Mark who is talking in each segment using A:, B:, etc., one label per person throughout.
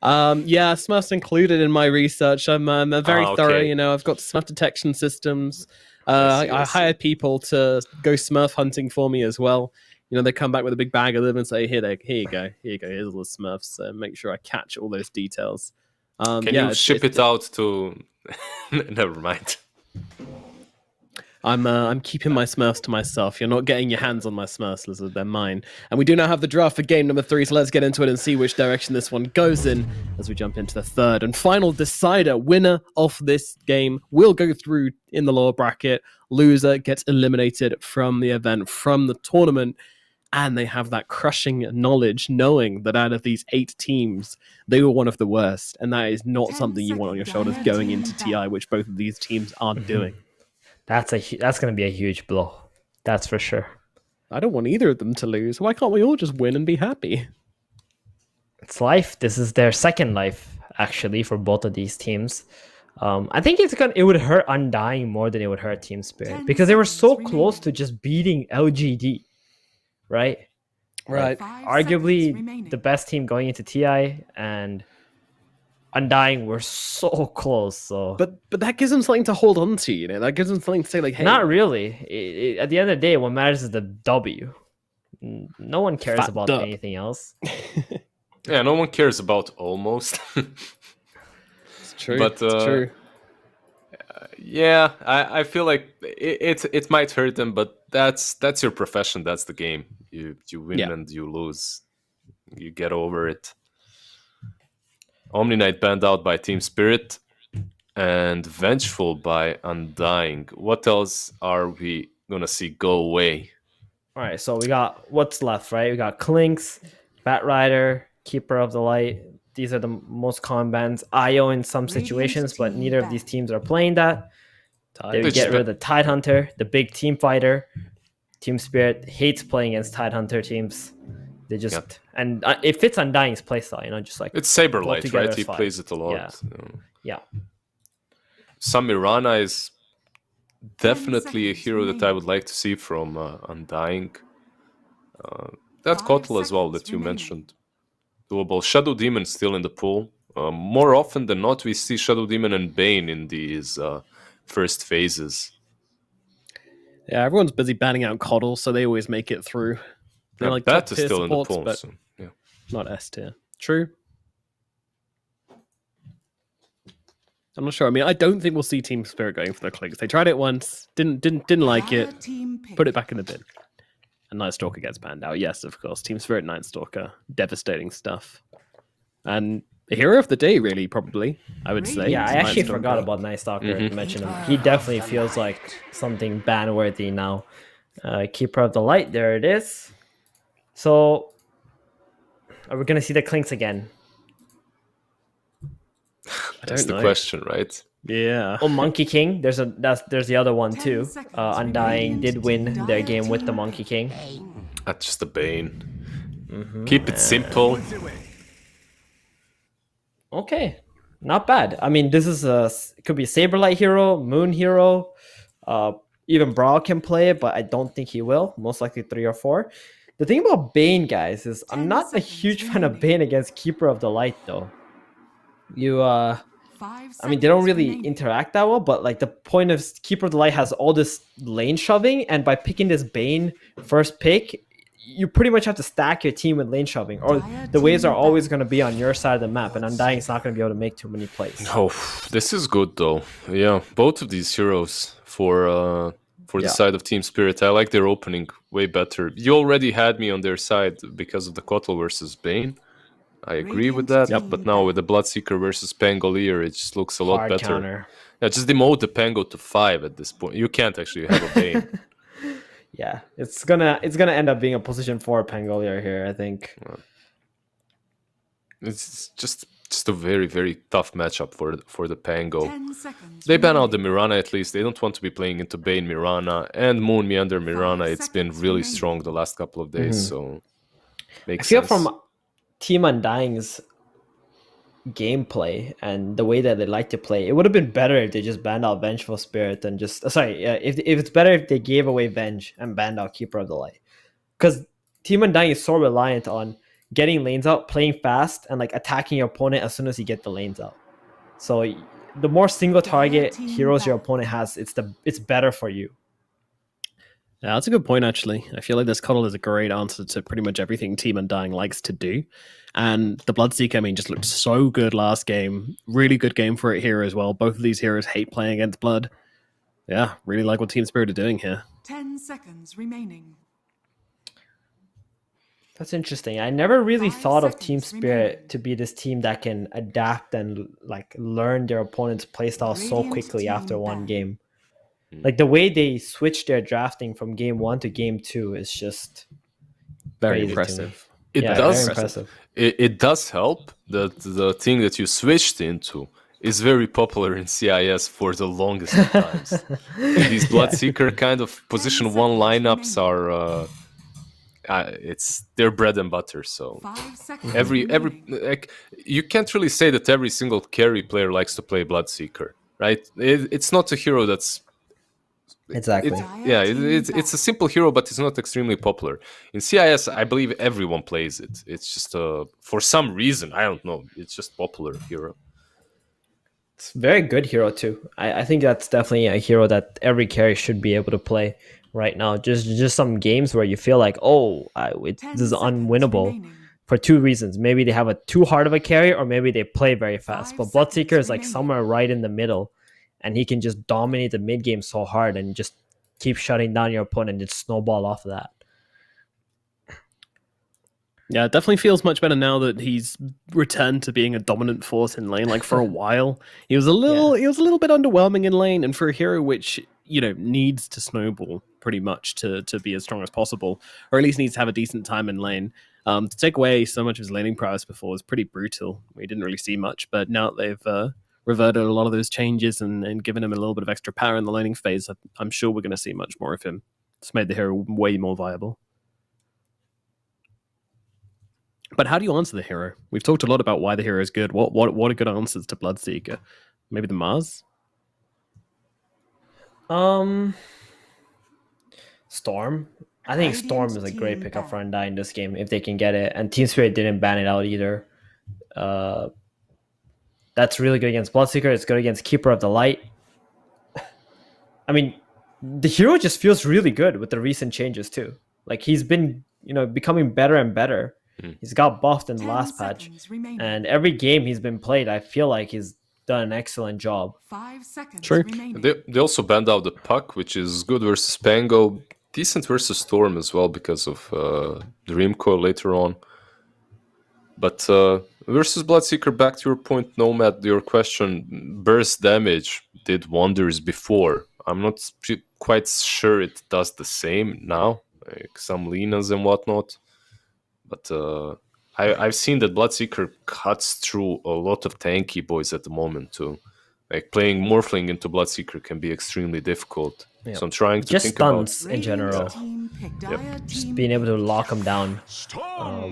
A: Yeah, Smurfs included in my research. I'm very thorough.
B: Okay.
A: You know, I've got Smurf detection systems. I
B: I see.
A: hired people to go Smurf hunting for me as well. You know, they come back with a big bag of them and say, "Here you go, here's all the Smurfs." So make sure I catch all those details.
B: Can
A: Yeah,
B: you ship it out to? Never mind.
A: I'm keeping my Smurfs to myself. You're not getting your hands on my Smurfs, Lizard. They're mine. And we do now have the draft for game number 3, so let's get into it and see which direction this one goes in as we jump into the third and final decider. Winner of this game will go through in the lower bracket. Loser gets eliminated from the event, from the tournament. And they have that crushing knowledge, knowing that out of these 8 teams, they were one of the worst. And that is not something you want on your shoulders going into TI, which both of these teams are doing.
C: That's going to be a huge blow. That's for sure.
A: I don't want either of them to lose. Why can't we all just win and be happy?
C: It's life. This is their second life, actually, for both of these teams. I think it would hurt Undying more than it would hurt Team Spirit because they were so close to just beating LGD, right?
A: Right.
C: Like, arguably the best team going into TI, and Undying were so close. So,
A: but that gives them something to hold on to, you know. That gives them something to say, like, hey.
C: Not really. At the end of the day, what matters is the W. No one cares about anything else.
B: Yeah, no one cares about almost.
A: It's true.
B: But
A: it's true.
B: Yeah, I feel like it might hurt them, but that's your profession. That's the game. You win and you lose. You get over it. Omni Knight banned out by Team Spirit and Vengeful by Undying. What else are we gonna see go away?
C: All right, so we got what's left, right? We got Clinks, Bat Rider, Keeper of the Light. These are the most common bans. IO in some situations, but neither of these teams are playing that. They get rid of the Tide Hunter, the big team fighter. Team Spirit hates playing against Tide Hunter teams. They just and it fits Undying's playstyle, you know, just like
B: it's Saberlight, right? He plays it a lot.
C: Yeah.
B: Some Mirana is definitely a hero that I would like to see from Undying. That Kotl as well that you mentioned. Doable. Shadow Demon still in the pool. More often than not, we see Shadow Demon and Bane in these first phases.
A: Yeah, everyone's busy banning out Coddle, so they always make it through. They're like
B: that is still
A: supports,
B: in the pool,
A: but
B: so, yeah.
A: Not S tier. True. I'm not sure. I mean, I don't think we'll see Team Spirit going for the Clinks. They tried it once, didn't like it, put it back in the bin. And Night Stalker gets banned out. Yes, of course. Team Spirit, Night Stalker, devastating stuff. And the hero of the day, really, probably, I would say.
C: Yeah, I actually forgot about Night Stalker to mention him. He definitely feels like something ban-worthy now. Keeper of the Light, there it is. So, are we going to see the Clinks again?
B: That's the question, right?
A: Yeah.
C: Oh, Monkey King. There's the other one too. Undying did win their game with the Monkey King.
B: That's just a Bane. Keep it simple.
C: Okay, not bad. I mean, this is it could be Saberlight hero, Moon hero. Even Brawl can play it, but I don't think he will. Most likely 3 or 4. The thing about Bane, guys, is I'm not a huge fan of Bane against Keeper of the Light, though. I mean, they don't really interact that well, but like the point of Keeper of the Light has all this lane shoving, and by picking this Bane first pick, you pretty much have to stack your team with lane shoving, or the waves are always going to be on your side of the map, and Undying is not going to be able to make too many plays.
B: Oh, this is good though. Yeah, both of these heroes for the side of Team Spirit. I like their opening way better. You already had me on their side because of the Kotl versus Bane. I agree with that, but now with the Bloodseeker versus Pangolier, it just looks a lot better.
C: Counter.
B: Yeah, just demote the Pango to 5 at this point. You can't actually have a Bane.
C: Yeah, it's gonna end up being a position 4 Pangolier here, I think.
B: It's just a very, very tough matchup for the Pango. They ban out the Mirana at least. They don't want to be playing into Bane Mirana and Moon Meander Mirana. It's been really strong the last couple of days, so makes sense.
C: From Team Undying's gameplay and the way that they like to play, it would have been better if they just banned out Vengeful Spirit and just if it's better if they gave away Venge and banned out Keeper of the Light, because Team Undying is so reliant on getting lanes out, playing fast, and like attacking your opponent as soon as you get the lanes out. So the more single target heroes your opponent has, it's better for you.
A: Yeah, that's a good point, actually. I feel like this Coddle is a great answer to pretty much everything Team Undying likes to do. And the Bloodseeker, I mean, just looked so good last game. Really good game for it here as well. Both of these heroes hate playing against Blood. Yeah, really like what Team Spirit are doing here.
D: 10 seconds remaining.
C: That's interesting. I never really
D: 5
C: thought of
D: seconds
C: Team Spirit
D: remaining.
C: to be this team that can adapt and like learn their opponent's playstyle so
D: Radiant
C: quickly
D: team
C: after one
D: back.
C: game. Like the way they switch their drafting from game 1 to game 2 is just
A: Very
C: crazy to me.
A: impressive.
B: It
C: Yeah,
B: does
C: very impressive.
B: it does help that the thing that you switched into is very popular in CIS for the longest of times. These Bloodseeker kind of position 1 lineups are it's their bread and butter. So
D: 5 seconds
B: every
D: remaining.
B: like you can't really say that every single carry player likes to play Bloodseeker, right? It's not a hero that's
C: Exactly.
B: it's a simple hero, but it's not extremely popular. In CIS, I believe everyone plays it. It's just for some reason, I don't know. It's just popular hero.
C: It's a very good hero too. I think that's definitely a hero that every carry should be able to play right now. Just some games where you feel like, this
D: 10
C: is
D: seconds
C: unwinnable
D: remaining.
C: for 2 reasons. Maybe they have a too hard of a carry, or maybe they play very fast.
D: 5
C: But Bloodseeker
D: seconds
C: is like
D: remaining.
C: somewhere right in the middle, and he can just dominate the mid game so hard and just keep shutting down your opponent and just snowball off of that.
A: Yeah, it definitely feels much better now that he's returned to being a dominant force in lane. Like for a while, he was a little bit underwhelming in lane, and for a hero which needs to snowball pretty much to be as strong as possible, or at least needs to have a decent time in lane. To take away so much of his laning prowess before was pretty brutal. We didn't really see much, but now that they've reverted a lot of those changes and given him a little bit of extra power in the laning phase, I'm sure we're going to see much more of him. It's made the hero way more viable. But how do you answer the hero? We've talked a lot about why the hero is good. What are good answers to Bloodseeker? Maybe the Mars?
C: Storm. I think Storm is a great pickup for Undying this game if they can get it. And Team Spirit didn't ban it out either. That's really good against Bloodseeker. It's good against Keeper of the Light. I mean, the hero just feels really good with the recent changes too. Like he's been, becoming better and better. He's got buffed in the
D: 10
C: last patch.
D: seconds remaining.
C: And every game he's been played, I feel like he's done an excellent job.
D: 5 seconds
A: True.
D: remaining.
B: They also banned out the Puck, which is good versus Pango, decent versus Storm as well because of Dreamcoil later on. But versus Bloodseeker, back to your point, Nomad, your question, burst damage did wonders before. I'm not quite sure it does the same now, like some Linas and whatnot. But I've seen that Bloodseeker cuts through a lot of tanky boys at the moment too. Like playing Morphling into Bloodseeker can be extremely difficult.
C: Yeah.
B: So I'm trying to
C: Just
B: think
C: stuns
B: about
C: in general.
D: Team pick Dire
C: Just
D: team
C: being able to lock them down.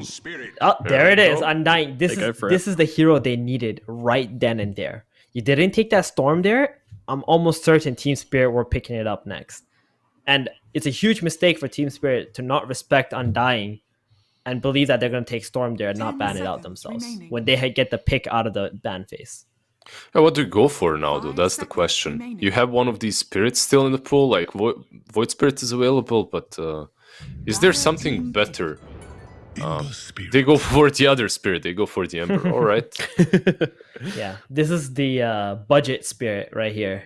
E: Spirit.
C: There it is.
B: go.
C: Undying.
A: They go for
C: This is the hero they needed right then and there. You didn't take that Storm there. I'm almost certain Team Spirit were picking it up next. And it's a huge mistake for Team Spirit to not respect Undying and believe that they're going to take Storm there and not
D: 10
C: ban it out
D: seconds
C: themselves
D: remaining.
C: when they get the pick out of the ban phase.
B: Yeah, what do you go for now, though?
D: 5
B: That's the
D: seconds
B: question.
D: remaining.
B: You have one of these spirits still in the pool, like Void Spirit is available, but is there
D: Dire
B: something
D: team
B: better?
E: In the spirit.
B: They go for the other spirit. They go for the Emperor. All right.
C: Yeah, this is the budget spirit right here.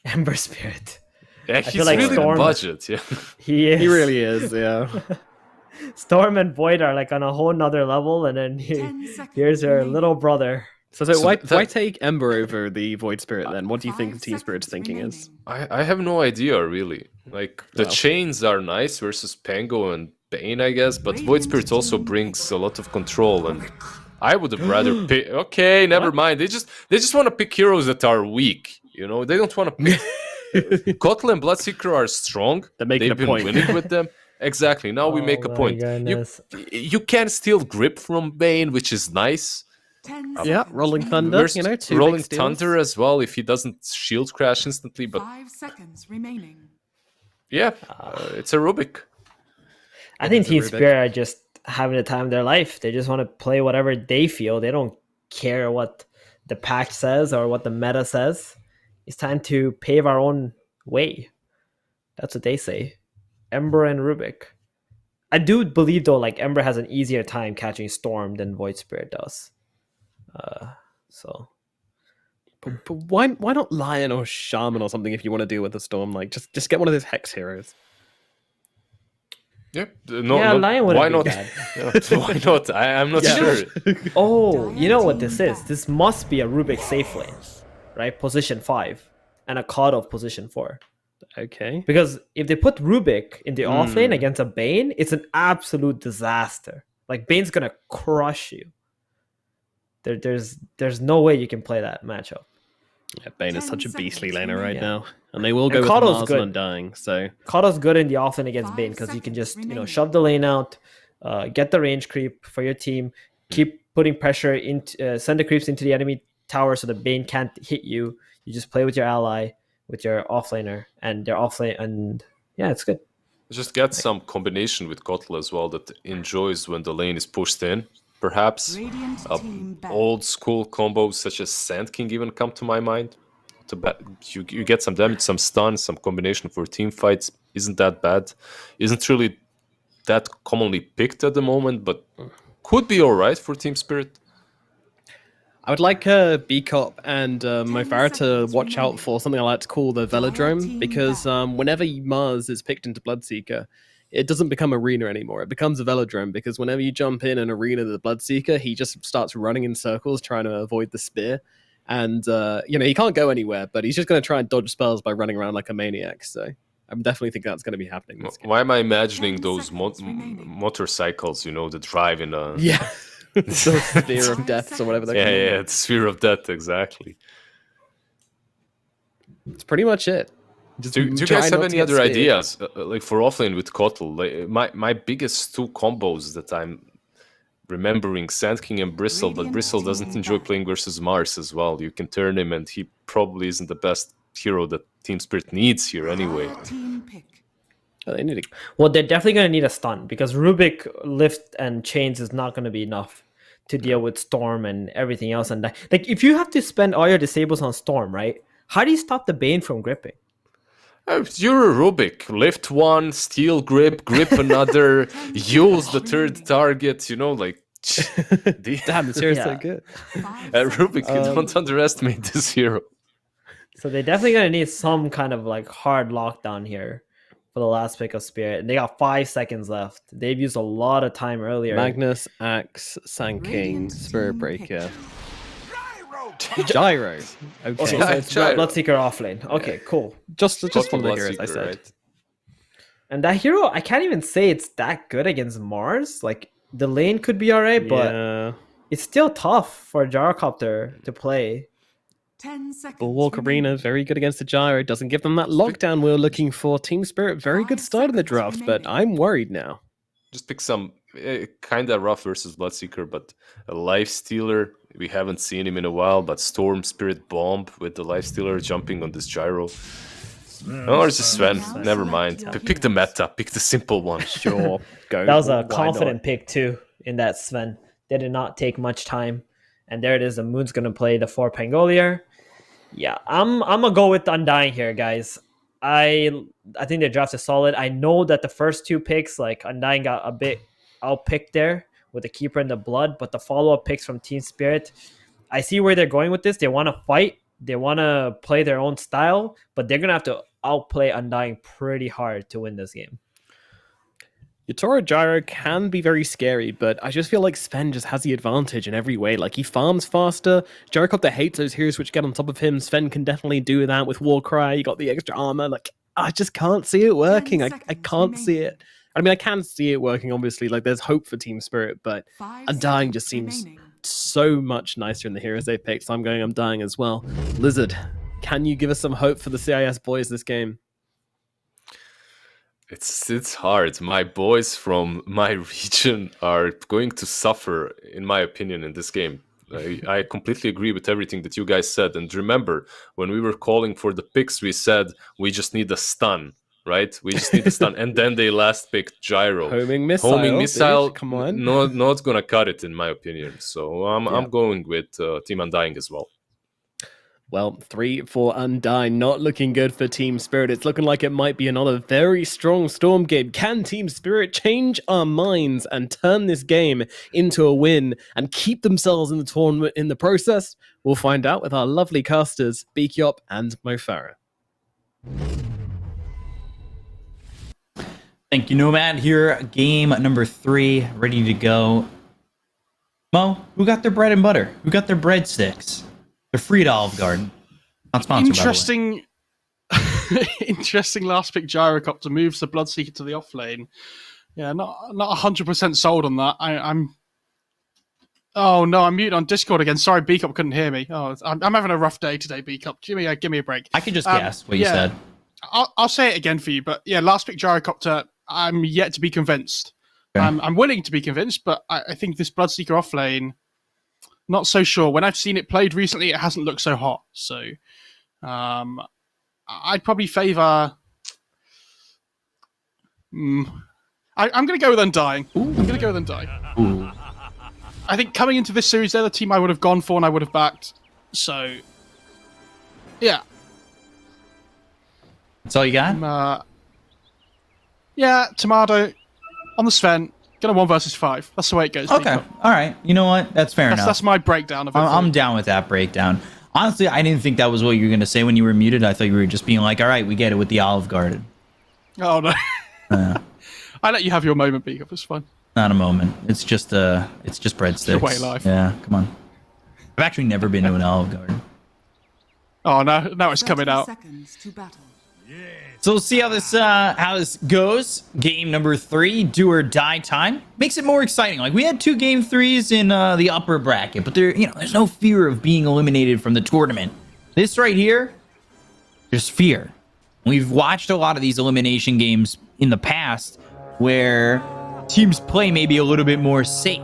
C: Ember Spirit.
B: Yeah,
C: feel
B: he's
C: like
B: really
C: Storm-
B: budget. Yeah.
C: He is.
A: He really is, yeah.
C: Storm and Void are like on a whole nother level, and then
D: 10 seconds
C: here's her
D: remaining.
C: little brother.
A: So why take Ember over the Void Spirit then? What do you think
D: 5
A: Team Spirit's
D: seconds
A: thinking is?
D: remaining.
B: I have no idea really. Like the
A: Well.
B: chains are nice versus Pango and Bane, I guess, but Void Spirit also brings a lot of control, and I would have rather pick. Okay, never mind. They just want to pick heroes that are weak. They don't want to pick. Kotl and Bloodseeker are strong.
A: They're making
B: They've
A: a
B: been
A: point.
B: winning with them. Exactly. Now we make a
C: my
B: point.
C: goodness.
B: You can steal grip from Bane, which is nice.
D: 10
A: Yeah,
D: seconds
A: Rolling
D: remaining.
A: Thunder,
B: Versus
A: two
B: Rolling
A: big steals.
B: Thunder as well if he doesn't shield crash instantly. But
D: 5 seconds remaining.
B: yeah, it's a Rubik.
C: I think
A: is a
C: Team
A: Rubik.
C: Spirit are just having the time of their life. They just want to play whatever they feel. They don't care what the patch says or what the meta says. It's time to pave our own way. That's what they say. Ember and Rubik. I do believe though, like Ember has an easier time catching Storm than Void Spirit does. So
A: But why not Lion or Shaman or something if you want to deal with the Storm? Like, just get one of those Hex heroes.
B: Yep.
C: yeah, Lion wouldn't
B: why
C: be
B: not?
C: bad.
B: Yeah, why not? I'm not sure.
C: Oh, you know what this is? This must be a Rubik safe lane, right? Position 5 and a Cod of position 4.
A: Okay.
C: Because if they put Rubik in the off lane against a Bane, it's an absolute disaster. Like Bane's gonna crush you. There's no way you can play that matchup.
A: Yeah, Bane is
D: 10
A: such a beastly
D: seconds
A: laner right
D: remaining.
A: now, and they will go
C: And
A: with
C: Kado's
A: Mars
C: good.
A: and Undying. So
C: Kado's good in the off lane against
D: 5
C: Bane because you can
D: seconds
C: just
D: remaining.
C: shove the lane out, get the range creep for your team, keep putting pressure into send the creeps into the enemy tower so the Bane can't hit you. You just play with your ally, with your offlaner, and their offlane, and yeah, it's good.
B: Just get some combination with Kotl as well that enjoys when the lane is pushed in. Perhaps
D: Radiant team back.
B: old school combos such as Sand King even come to my mind. You get some damage, some stun, some combination for team fights. Isn't that bad? Isn't really that commonly picked at the moment, but could be alright for Team Spirit.
A: I would like Bcop and Mofara to
D: seconds
A: watch out
D: remaining.
A: for something I like to call the Velodrome,
D: team
A: because whenever Mars is picked into Bloodseeker, it doesn't become arena anymore. It becomes a Velodrome, because whenever you jump in an arena to the Bloodseeker, he just starts running in circles trying to avoid the spear. And, he can't go anywhere, but he's just going to try and dodge spells by running around like a maniac. So I'm definitely think that's going to be happening this game.
B: Why am I imagining
D: 10
B: those
D: seconds remaining.
B: motorcycles, that drive in a...
A: Yeah. The Sphere of Deaths or whatever they're called.
B: Yeah, the Sphere of Death, exactly.
A: It's pretty much it. Just
B: Do you
A: try
B: guys have
A: not to
B: any
A: get
B: other
A: speared.
B: ideas, like for offlane with Kotl? Like, my biggest two combos that I'm remembering, Sand King and Bristle, but
D: Radiant
B: Bristle doesn't
D: team
B: enjoy
D: back.
B: playing versus Mars as well. You can turn him, and he probably isn't the best hero that Team Spirit needs here anyway.
D: Dire team pick.
A: Oh, they need to
C: Well, they're definitely going to need a stun because Rubik lift and chains is not going to be enough to deal with Storm and everything else. And like, if you have to spend all your disables on Storm, right? How do you stop the Bane from gripping?
B: You're a Rubik. Lift one, steal grip another, use the third target, like...
A: Damn, this hero's so
C: Yeah.
A: good.
D: 5
B: Rubik,
D: seconds
B: don't underestimate this hero.
C: So they're definitely going to need some kind of like hard lockdown here for the last pick of Spirit. And they got 5 seconds left. They've used a lot of time earlier.
A: Magnus, Axe, Sand King,
D: Radiant
A: Spirit
D: team
A: Breaker,
E: Gyro.
A: Gyro. Okay,
C: Okay,
A: so
C: so it's
B: Gyro.
C: Bloodseeker offlane. Okay, cool.
A: just
B: Kotl
A: one of the heroes I
B: Bloodseeker,
A: said.
B: right?
C: And that hero, I can't even say it's that good against Mars. Like, the lane could be alright, but
A: Yeah.
C: it's still tough for a Gyrocopter to play.
D: 10 seconds.
A: Bulwark
D: remaining.
A: Arena, very good against the Gyro. Doesn't give them that lockdown we were looking for. Team Spirit, very good
D: 5
A: start in the
D: seconds
A: draft, but
D: remaining.
A: I'm worried now.
B: Just pick some kind of rough versus Bloodseeker, but a Life Stealer. We haven't seen him in a while, but Storm Spirit Bomb with the Life Stealer jumping on this Gyro. Or it's just Sven. Never mind. Pick the meta. Pick the simple one.
A: Sure, go.
C: That was a
A: Why not?
C: confident pick, too, in that Sven. They did not take much time. And there it is. The Moon's going to play the 4 Pangolier. Yeah, I'm gonna go with Undying here, guys. I think their draft is solid. I know that the first 2 picks, like Undying got a bit outpicked there with the Keeper and the Blood, but the follow-up picks from Team Spirit, I see where they're going with this. They want to fight. They want to play their own style, but they're gonna have to outplay Undying pretty hard to win this game.
A: Your Toro Gyro can be very scary, but I just feel like Sven just has the advantage in every way. Like, he farms faster. Gyrocopter hates those heroes which get on top of him. Sven can definitely do that with Warcry. You got the extra armor. Like, I just can't see it working. I
D: seconds
A: can't see
D: remaining.
A: it. I mean, I can see it working, obviously. Like, there's hope for Team Spirit, but
D: 5
A: Undying
D: seconds
A: just seems
D: remaining.
A: so much nicer in the heroes they picked. So I'm going Undying as well. Lizard, can you give us some hope for the CIS boys this game?
B: It's hard. My boys from my region are going to suffer, in my opinion, in this game. I completely agree with everything that you guys said. And remember, when we were calling for the picks, we said we just need a stun, right? We just need the stun. And then they last picked Gyro.
A: Homing missile.
B: Dude,
A: Come on.
B: not gonna cut it, in my opinion. So I'm going with Team Undying as well.
A: Well, 3 for Undying, not looking good for Team Spirit. It's looking like it might be another very strong Storm game. Can Team Spirit change our minds and turn this game into a win and keep themselves in the tournament in the process? We'll find out with our lovely casters, Beakyop and Mofara.
F: Thank you, Nomad. Here, game number 3, ready to go. Mo, who got their bread and butter? Who got their breadsticks? They're free to Olive Garden. Not sponsored,
G: Interesting. Interesting last pick Gyrocopter moves the Bloodseeker to the off lane. Yeah, not 100% sold on that. I'm. Oh no, I'm muted on Discord again. Sorry, Beakup couldn't hear me. Oh, I'm having a rough day today, Beakup. Give me a break.
F: I could just guess what you said.
G: I'll say it again for you, but yeah, last pick Gyrocopter. I'm yet to be convinced.
F: Okay.
G: I'm willing to be convinced, but I think this Bloodseeker off lane. Not so sure. When I've seen it played recently, it hasn't looked so hot. So, I'd probably favour. I'm going to go with Undying. I'm going to go with Undying.
F: Ooh.
G: I think coming into this series, they're the team I would have gone for and I would have backed. So, yeah.
F: That's all you got?
G: Yeah, Tomato on the Sven. Gonna 1 versus 5. That's the way it goes.
F: Okay. All right. You know what? That's fair enough.
G: That's my breakdown of it.
F: I'm down with that breakdown. Honestly, I didn't think that was what you were going to say when you were muted. I thought you were just being like, all right, we get it with the Olive Garden.
G: Oh, no. I let you have your moment, Beakup. It's fine.
F: Not a moment. It's just breadsticks.
G: Your way of life.
F: Yeah, come on. I've actually never been to an Olive Garden.
G: Oh, now it's coming out.
D: Seconds to battle.
F: So we'll see how this goes. Game number 3, do or die time. Makes it more exciting. Like, we had 2 game 3s in the upper bracket, but there's no fear of being eliminated from the tournament. This right here, there's fear. We've watched a lot of these elimination games in the past where teams play maybe a little bit more safe.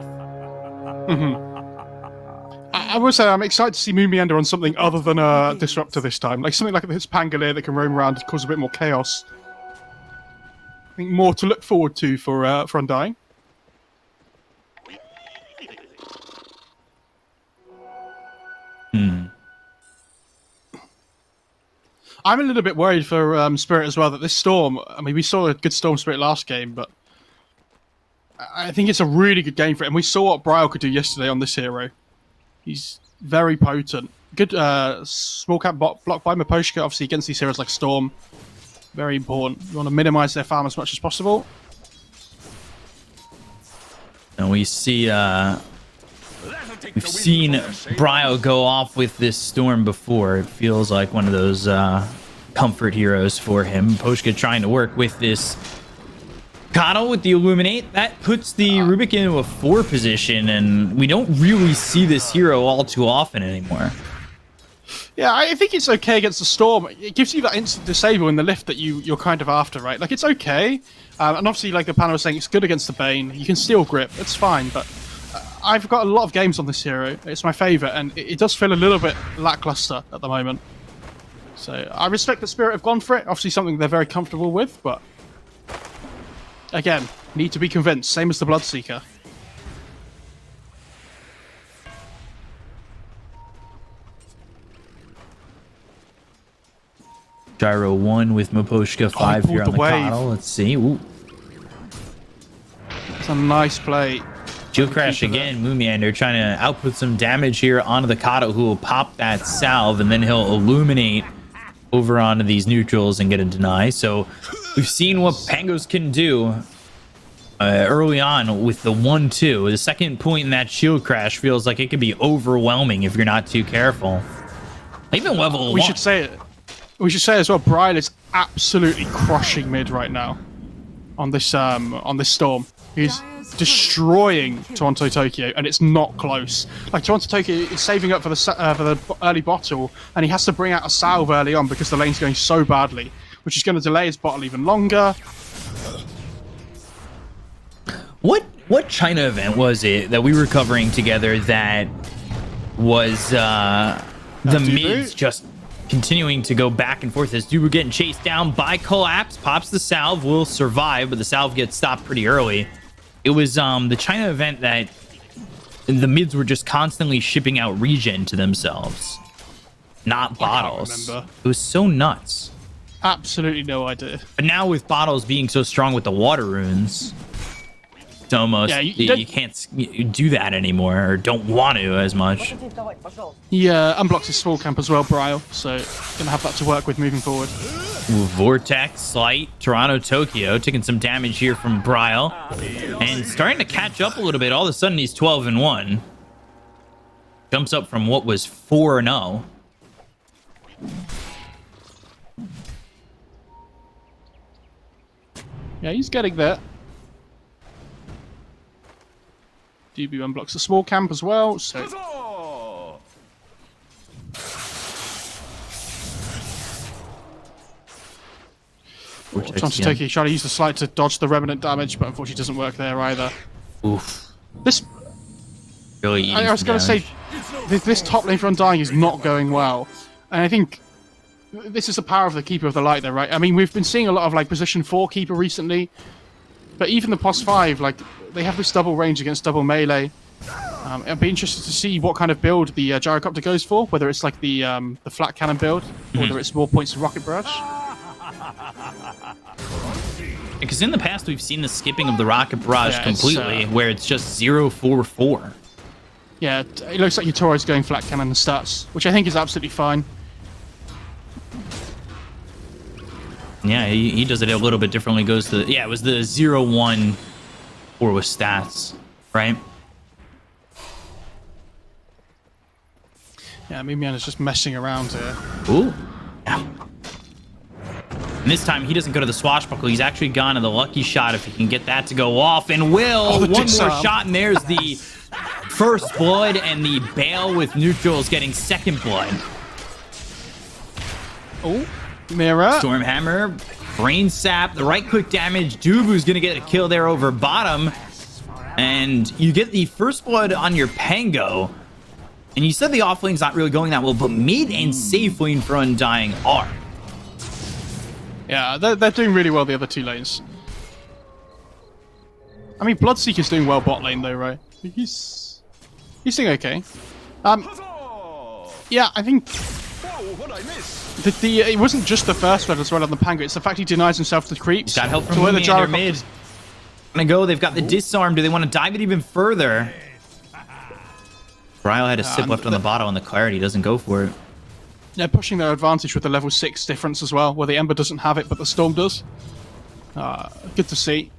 G: I will say I'm excited to see Moon Meander on something other than a Disruptor this time. Like something like this Pangolier that can roam around and cause a bit more chaos. I think more to look forward to for Undying. I'm a little bit worried for Spirit as well that this Storm, I mean, we saw a good Storm Spirit last game, but I think it's a really good game for it. And we saw what Bryle could do yesterday on this hero. He's very potent. Good small cap block by Miposhka, obviously against these heroes like Storm. Very important. You want to minimize their farm as much as possible.
F: And we see we've seen Bryle go off with this Storm before. It feels like one of those comfort heroes for him. Poshka trying to work with this Kano with the Illuminate. That puts the Rubik into a 4 position, and we don't really see this hero all too often anymore.
G: Yeah, I think it's okay against the Storm. It gives you that instant disable in the lift that you're kind of after, right? Like, it's okay. And obviously, like the panel was saying, it's good against the Bane. You can steal grip. It's fine, but I've got a lot of games on this hero. It's my favourite, and it does feel a little bit lackluster at the moment. So I respect that Spirit have gone for it. Obviously, something they're very comfortable with, but again, need to be convinced. Same as the Bloodseeker.
F: Gyro 1 with Miposhka 5 here on the Kano. Let's see. Ooh.
G: It's a nice play.
F: Shield Crash again. Moomiander trying to output some damage here onto the Kato, who will pop that salve, and then he'll illuminate over onto these neutrals and get a deny. So we've seen what Pangos can do early on with the 1-2. The second point in that Shield Crash feels like it could be overwhelming if you're not too careful. Even level 1.
G: We should say as well, Bryle is absolutely crushing mid right now on this Storm. He's destroying Toronto Tokyo, and it's not close. Like, Toronto Tokyo is saving up for the early bottle, and he has to bring out a salve early on because the lane's going so badly, which is going to delay his bottle even longer.
F: What China event was it that we were covering together that was the mids just continuing to go back and forth as Dubu getting chased down by Collapse. Pops the salve, will survive, but the salve gets stopped pretty early. It was the China event that the mids were just constantly shipping out regen to themselves, not bottles.
G: Remember.
F: It was so nuts.
G: Absolutely no idea.
F: But now with bottles being so strong with the water runes, it's almost you can't do that anymore, or don't want to as much.
G: He unblocks his small camp as well, Bryle, so gonna have that to work with moving forward.
F: Ooh, Vortex, Slight, Toronto, Tokyo, taking some damage here from Bryle, and starting to catch up a little bit. All of a sudden, he's 12-1. Jumps up from what was 4-0.
G: Yeah, he's getting there. DB unblocks the small camp as well, so... Trying to use the Slight to dodge the Remnant damage, but unfortunately doesn't work there either.
F: Oof.
G: This...
F: Really
G: I was going to say, this top lane for Undying is not going well. And I think this is the power of the Keeper of the Light, though, right? I mean, we've been seeing a lot of, like, position 4 Keeper recently. But even the POS 5, like, they have this double range against double melee. I'd be interested to see what kind of build the Gyrocopter goes for, whether it's like the flat cannon build, or whether it's more points to Rocket Barrage.
F: Because in the past, we've seen the skipping of the Rocket Barrage completely, where it's just 0-4-4.
G: Yeah, it looks like Yutoro's going flat cannon and stats, which I think is absolutely fine.
F: Yeah, he does it a little bit differently. Goes to it was the 0-1 or with stats, right?
G: Yeah, Mimian is just messing around here.
F: Ooh. Yeah. And this time he doesn't go to the swashbuckle. He's actually gone to the lucky shot if he can get that to go off. And will one more shot, and there's the first blood, and the Bale with neutrals getting second blood.
G: Oh. Mirror.
F: Stormhammer, Brain Sap, the right click damage. Dubu's gonna get a kill there over bottom. And you get the first blood on your Pango. And you said the offlane's not really going that well, but mid and safe lane for Undying are.
G: Yeah, they're doing really well, the other two lanes. I mean, Bloodseeker's doing well bot lane, though, right? He's doing okay. Yeah, I think... it wasn't just the first red as well on the Pango, it's the fact he denies himself to creeps.
F: He's got help from Mimi and mid. Gonna go, they've got the disarm. Do they want to dive it even further? Bryle had a sip left on the bottle, and the clarity doesn't go for it.
G: They're pushing their advantage with the level 6 difference as well, where the Ember doesn't have it, but the Storm does. Good to see.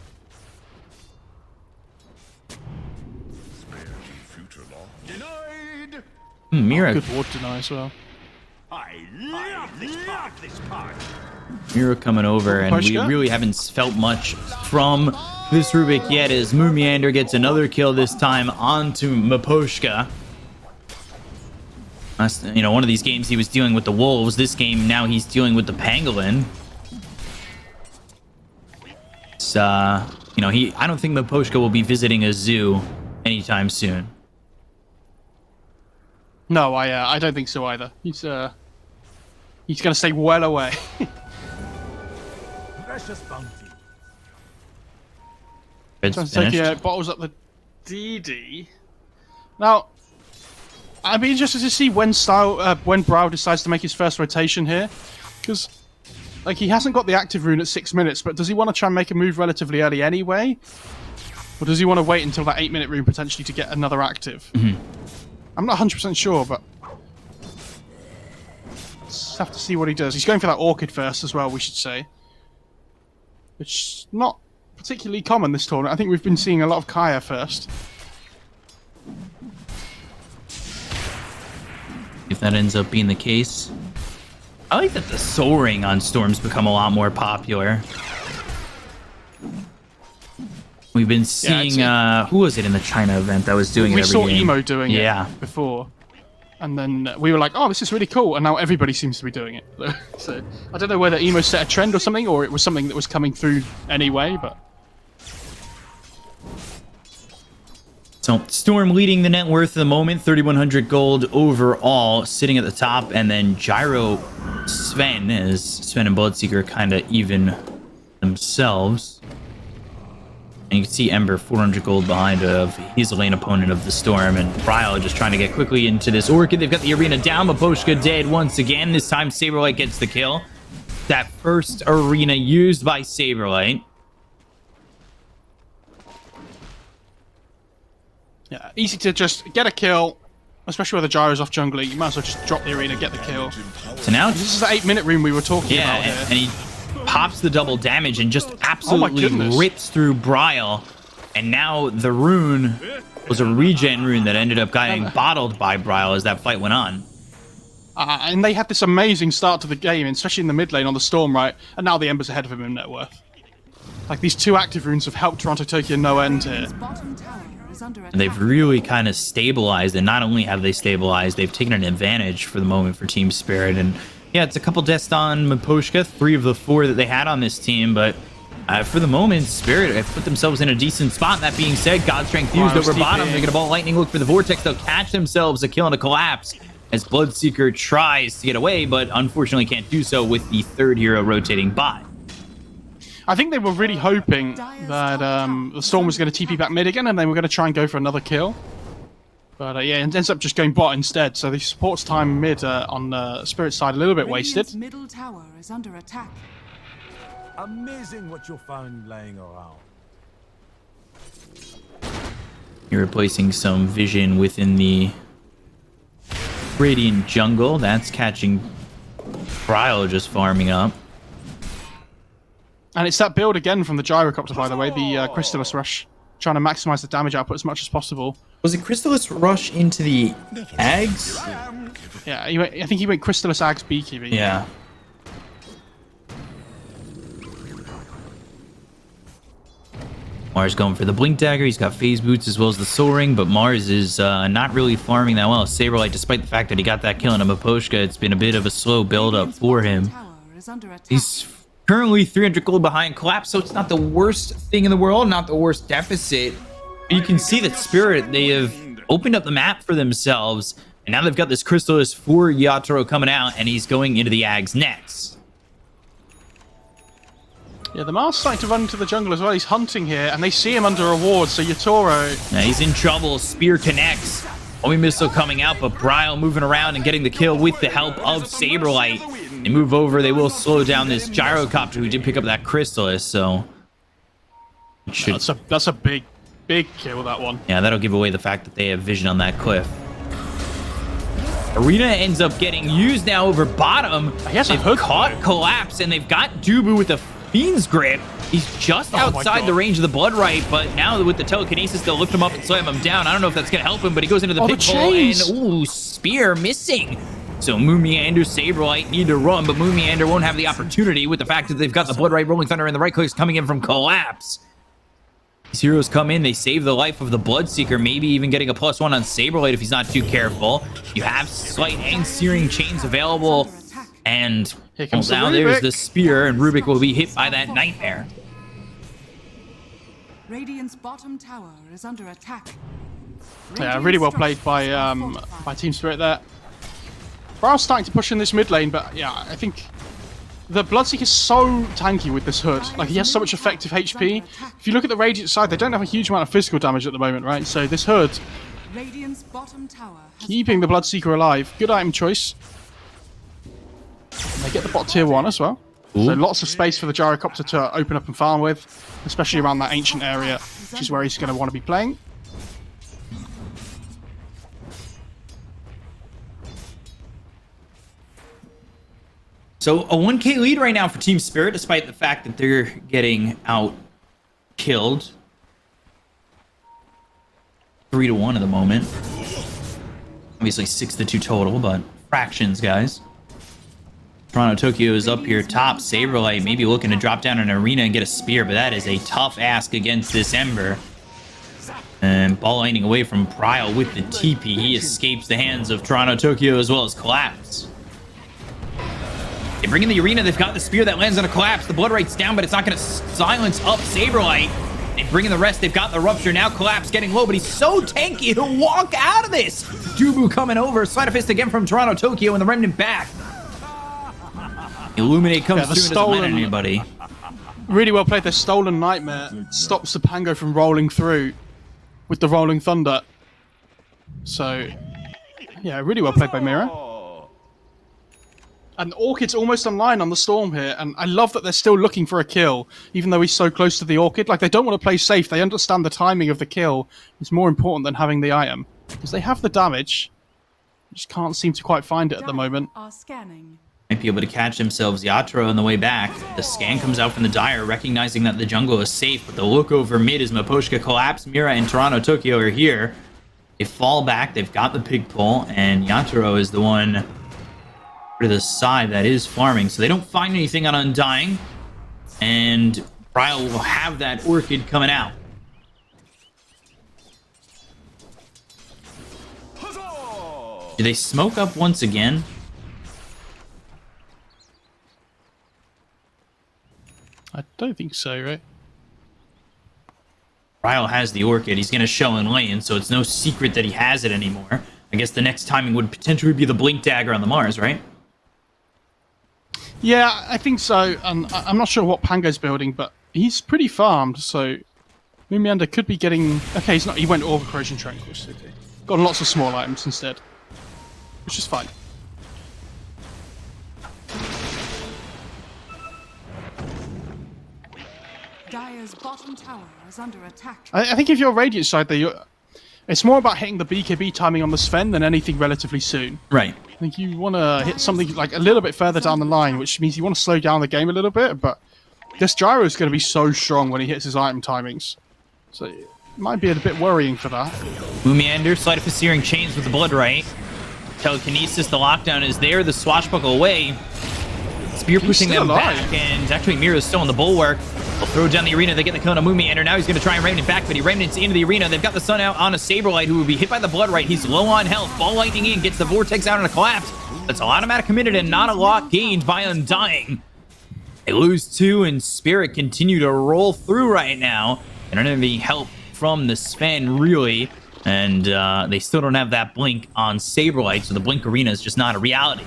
F: Mira.
G: Good ward deny as well.
F: Mira coming over, and we really haven't felt much from this Rubik yet, as Moomiander gets another kill, this time onto Miposhka. You know, one of these games he was dealing with the Wolves. This game, now he's dealing with the Pangolin. So, you know, I don't think Miposhka will be visiting a zoo anytime soon.
G: No, I don't think so either. He's gonna stay well away.
E: Precious bounty.
F: Red's
G: trying to take bottles up the DD. Now, I'd be interested to see when Bryle decides to make his first rotation here, because like he hasn't got the active rune at 6 minutes, but does he want to try and make a move relatively early anyway, or does he want to wait until that 8-minute rune potentially to get another active? I'm not 100% sure, but let's have to see what he does. He's going for that Orchid first as well, we should say, which is not particularly common this tournament. I think we've been seeing a lot of Kaya first.
F: If that ends up being the case. I like that the Soul Ring on Storm's become a lot more popular. We've been seeing, who was it in the China event that was doing it every game?
G: We saw Emo doing it before. And then we were like, oh, this is really cool. And now everybody seems to be doing it. So I don't know whether Emo set a trend or something, or it was something that was coming through anyway, but...
F: So Storm leading the net worth at the moment, 3,100 gold overall, sitting at the top, and then Gyro Sven, as Sven and Bloodseeker kind of even themselves. And you can see Ember 400 gold behind of his lane opponent of the Storm, and Bryle just trying to get quickly into this Orchid. They've got the arena down. Maposhka dead once again. This time Saberlight gets the kill. That first arena used by Saberlight.
G: Yeah, easy to just get a kill, especially with the gyros off jungler. You might as well just drop the arena, get the kill.
F: So now
G: This is the 8-minute rune we were talking about here.
F: and he pops the double damage and just absolutely rips through Bryle. And now the rune was a regen rune that ended up getting bottled by Bryle as that fight went on.
G: And they had this amazing start to the game, especially in the mid lane on the Storm, right? And now the Ember's ahead of him in net worth. Like, these 2 active runes have helped Toronto Tokyo no end here.
F: And they've really kind of stabilized, and not only have they stabilized, they've taken an advantage for the moment for Team Spirit. And yeah, it's a couple deaths on Maposhka, 3 of the 4 that they had on this team, but for the moment, Spirit have put themselves in a decent spot. That being said, God Strength used over bottom. They're going to ball lightning, look for the Vortex. They'll catch themselves a kill and a collapse as Bloodseeker tries to get away, but unfortunately can't do so with the 3rd hero rotating by.
G: I think they were really hoping that the Storm was going to TP back mid again, and they were going to try and go for another kill. But yeah, it ends up just going bot instead. So the support's time mid on the Spirit side a little bit wasted.
D: Middle tower is under attack.
E: Amazing what you'll find laying around.
F: You're replacing some vision within the Radiant jungle. That's catching Bryle just farming up.
G: And it's that build again from the Gyrocopter, by the way, the Crystallis Rush. Trying to maximize the damage output as much as possible.
F: Was it Crystallis Rush into the Ags?
G: Yeah, I think he went Crystallis Ags Beekeeper.
F: Yeah. Mars going for the Blink Dagger. He's got Phase Boots as well as the Soul Ring, but Mars is not really farming that well. Saberlight, despite the fact that he got that kill on a Maposhka, it's been a bit of a slow build-up for him. He's currently 300 gold behind Collapse, so it's not the worst thing in the world, not the worst deficit. But you can see that Spirit, they have opened up the map for themselves, and now they've got this Crystallis for Yatoro coming out, and he's going into the Ags next.
G: Yeah, the Mars starting to run into the jungle as well. He's hunting here, and they see him under a ward, so Yatoro...
F: Now he's in trouble. Spear connects. Homing missile coming out, but Bryle moving around and getting the kill with the help of Saberlight. They move over. They will slow down this Gyrocopter who did pick up that Crystallis, so...
G: That's a big kill, that one.
F: Yeah, that'll give away the fact that they have vision on that cliff. Arena ends up getting used now over bottom. They've caught Collapse, and they've got Dubu with the Fiend's Grip. He's just outside the range of the Blood Right, but now with the telekinesis, they'll lift him up and slam him down. I don't know if that's going to help him, but he goes into the pitfall, and ooh, Spear missing. So Moon Meander, Saberlight need to run, but Moon Meander won't have the opportunity with the fact that they've got the Blood Right, Rolling Thunder, and the right clicks coming in from Collapse. These heroes come in, they save the life of the Bloodseeker, maybe even getting a +1 on Saberlight if he's not too careful. You have Slight and Searing Chains available, and now there's the Spear, and Rubik will be hit by that Nightmare.
D: Radiant's bottom tower is under attack.
G: Yeah, really well played by Team Spirit there. Bryle's starting to push in this mid lane, but yeah, I think the Bloodseeker is so tanky with this hood. Like, he has so much effective HP. If you look at the Radiant side, they don't have a huge amount of physical damage at the moment, right? So this hood,
D: Radiant's bottom tower
G: keeping the Bloodseeker alive. Good item choice. And they get the bot tier 1 as well. So lots of space for the Gyrocopter to open up and farm with, especially around that ancient area, which is where he's going to want to be playing.
F: So a 1k lead right now for Team Spirit, despite the fact that they're getting out killed. 3-1 at the moment. Obviously 6-2 total, but fractions, guys. Toronto Tokyo is up here top. Saberlight maybe looking to drop down an arena and get a spear, but that is a tough ask against this Ember. And ball lining away from Bryle with the TP. He escapes the hands of Toronto Tokyo as well as Collapse. They bring in the arena. They've got the spear that lands on a Collapse. The Blood Right's down, but it's not going to silence up Saberlight. They bring in the rest. They've got the Rupture. Now Collapse getting low, but he's so tanky. He'll walk out of this. Dubu coming over. Sleight of Fist again from Toronto Tokyo, and the Remnant back. Illuminate comes
G: Yeah, the
F: through and doesn't
G: stolen-
F: mind anybody.
G: Really well played. The Stolen Nightmare stops the Pango from rolling through with the Rolling Thunder. So, yeah, really well played by Mira. And Orchid's almost online on the Storm here, and I love that they're still looking for a kill, even though he's so close to the Orchid. Like, they don't want to play safe. They understand the timing of the kill is more important than having the item. Because they have the damage. Just can't seem to quite find it at the moment.
D: Are scanning.
F: Might be able to catch themselves Yatra on the way back. The scan comes out from the Dire, recognizing that the jungle is safe, but the look over mid is Miposhka collapse. Mira and Toronto Tokyo are here. They fall back, they've got the pig pull, and Yatoro is the one to the side that is farming. So they don't find anything on Undying, and Ryle will have that Orchid coming out. Do they smoke up once again?
G: I don't think so, right?
F: Ryle has the Orchid. He's going to show in lane, so it's no secret that he has it anymore. I guess the next timing would potentially be the Blink Dagger on the Mars, right?
G: Yeah, I think so. And I'm not sure what Pango's building, but he's pretty farmed, so Mumianda could be getting... Okay, he's not. He went over Corrosion Tranquils. Okay. Got lots of small items instead, which is fine.
D: Dire's bottom tower is under attack.
G: I think if you're Radiant side there, it's more about hitting the BKB timing on the Sven than anything relatively soon.
F: Right.
G: I think you want to hit something like a little bit further down the line, which means you want to slow down the game a little bit, but this Gyro is going to be so strong when he hits his item timings. So it might be a bit worrying for that.
F: Mumiander, Sleight of Fist Searing Chains with the Blood Right. Telekinesis, the lockdown is there, the swashbuckle away. Spear pushing them back, and actually Mira's still on the bulwark. They'll throw down the arena, they get the kill on Mumiander. Now he's going to try and Remnant back, but he Remnants into the arena. They've got the Sun out on a Saberlight, who will be hit by the Blood Right. He's low on health. Ball Lightning in, gets the Vortex out on a collapse. That's a lot of mana committed and not a lot gained by Undying. They lose 2, and Spirit continue to roll through right now. They don't have any help from the Sven, really. And they still don't have that Blink on Saberlight, so the Blink Arena is just not a reality.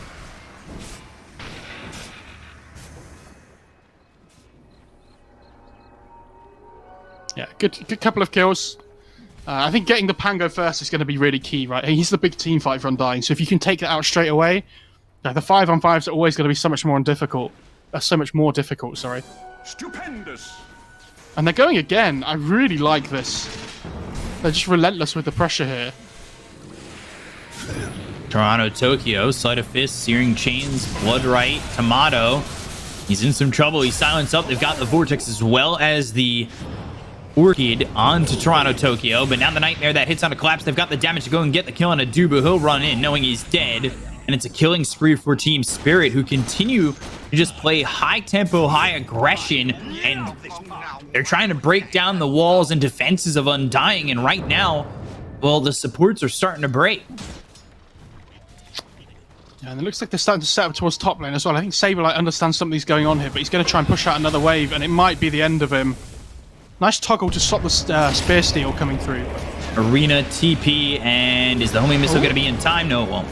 G: Yeah, good couple of kills. I think getting the Pango first is going to be really key, right? He's the big team fight for Undying, so if you can take that out straight away, the 5-on-5s are always going to be so much more difficult. Sorry.
E: Stupendous.
G: And they're going again. I really like this. They're just relentless with the pressure here.
F: Toronto Tokyo, Sleight of Fist, Searing Chains, Blood Right, Tomato. He's in some trouble. He's silenced up. They've got the Vortex as well as the Orchid onto Toronto Tokyo, but now the Nightmare that hits on a collapse. They've got the damage to go and get the kill on a Dubu. He'll run in knowing he's dead, and it's a killing spree for Team Spirit, who continue to just play high tempo, high aggression, and they're trying to break down the walls and defenses of Undying, and right now, well, the supports are starting to break.
G: Yeah, and it looks like they're starting to set up towards top lane as well. I think Saberlight understands something's going on here, but he's going to try and push out another wave, and it might be the end of him. Nice toggle to stop the Spear Steal coming through.
F: Arena TP, and is the homing missile going to be in time? No, it won't.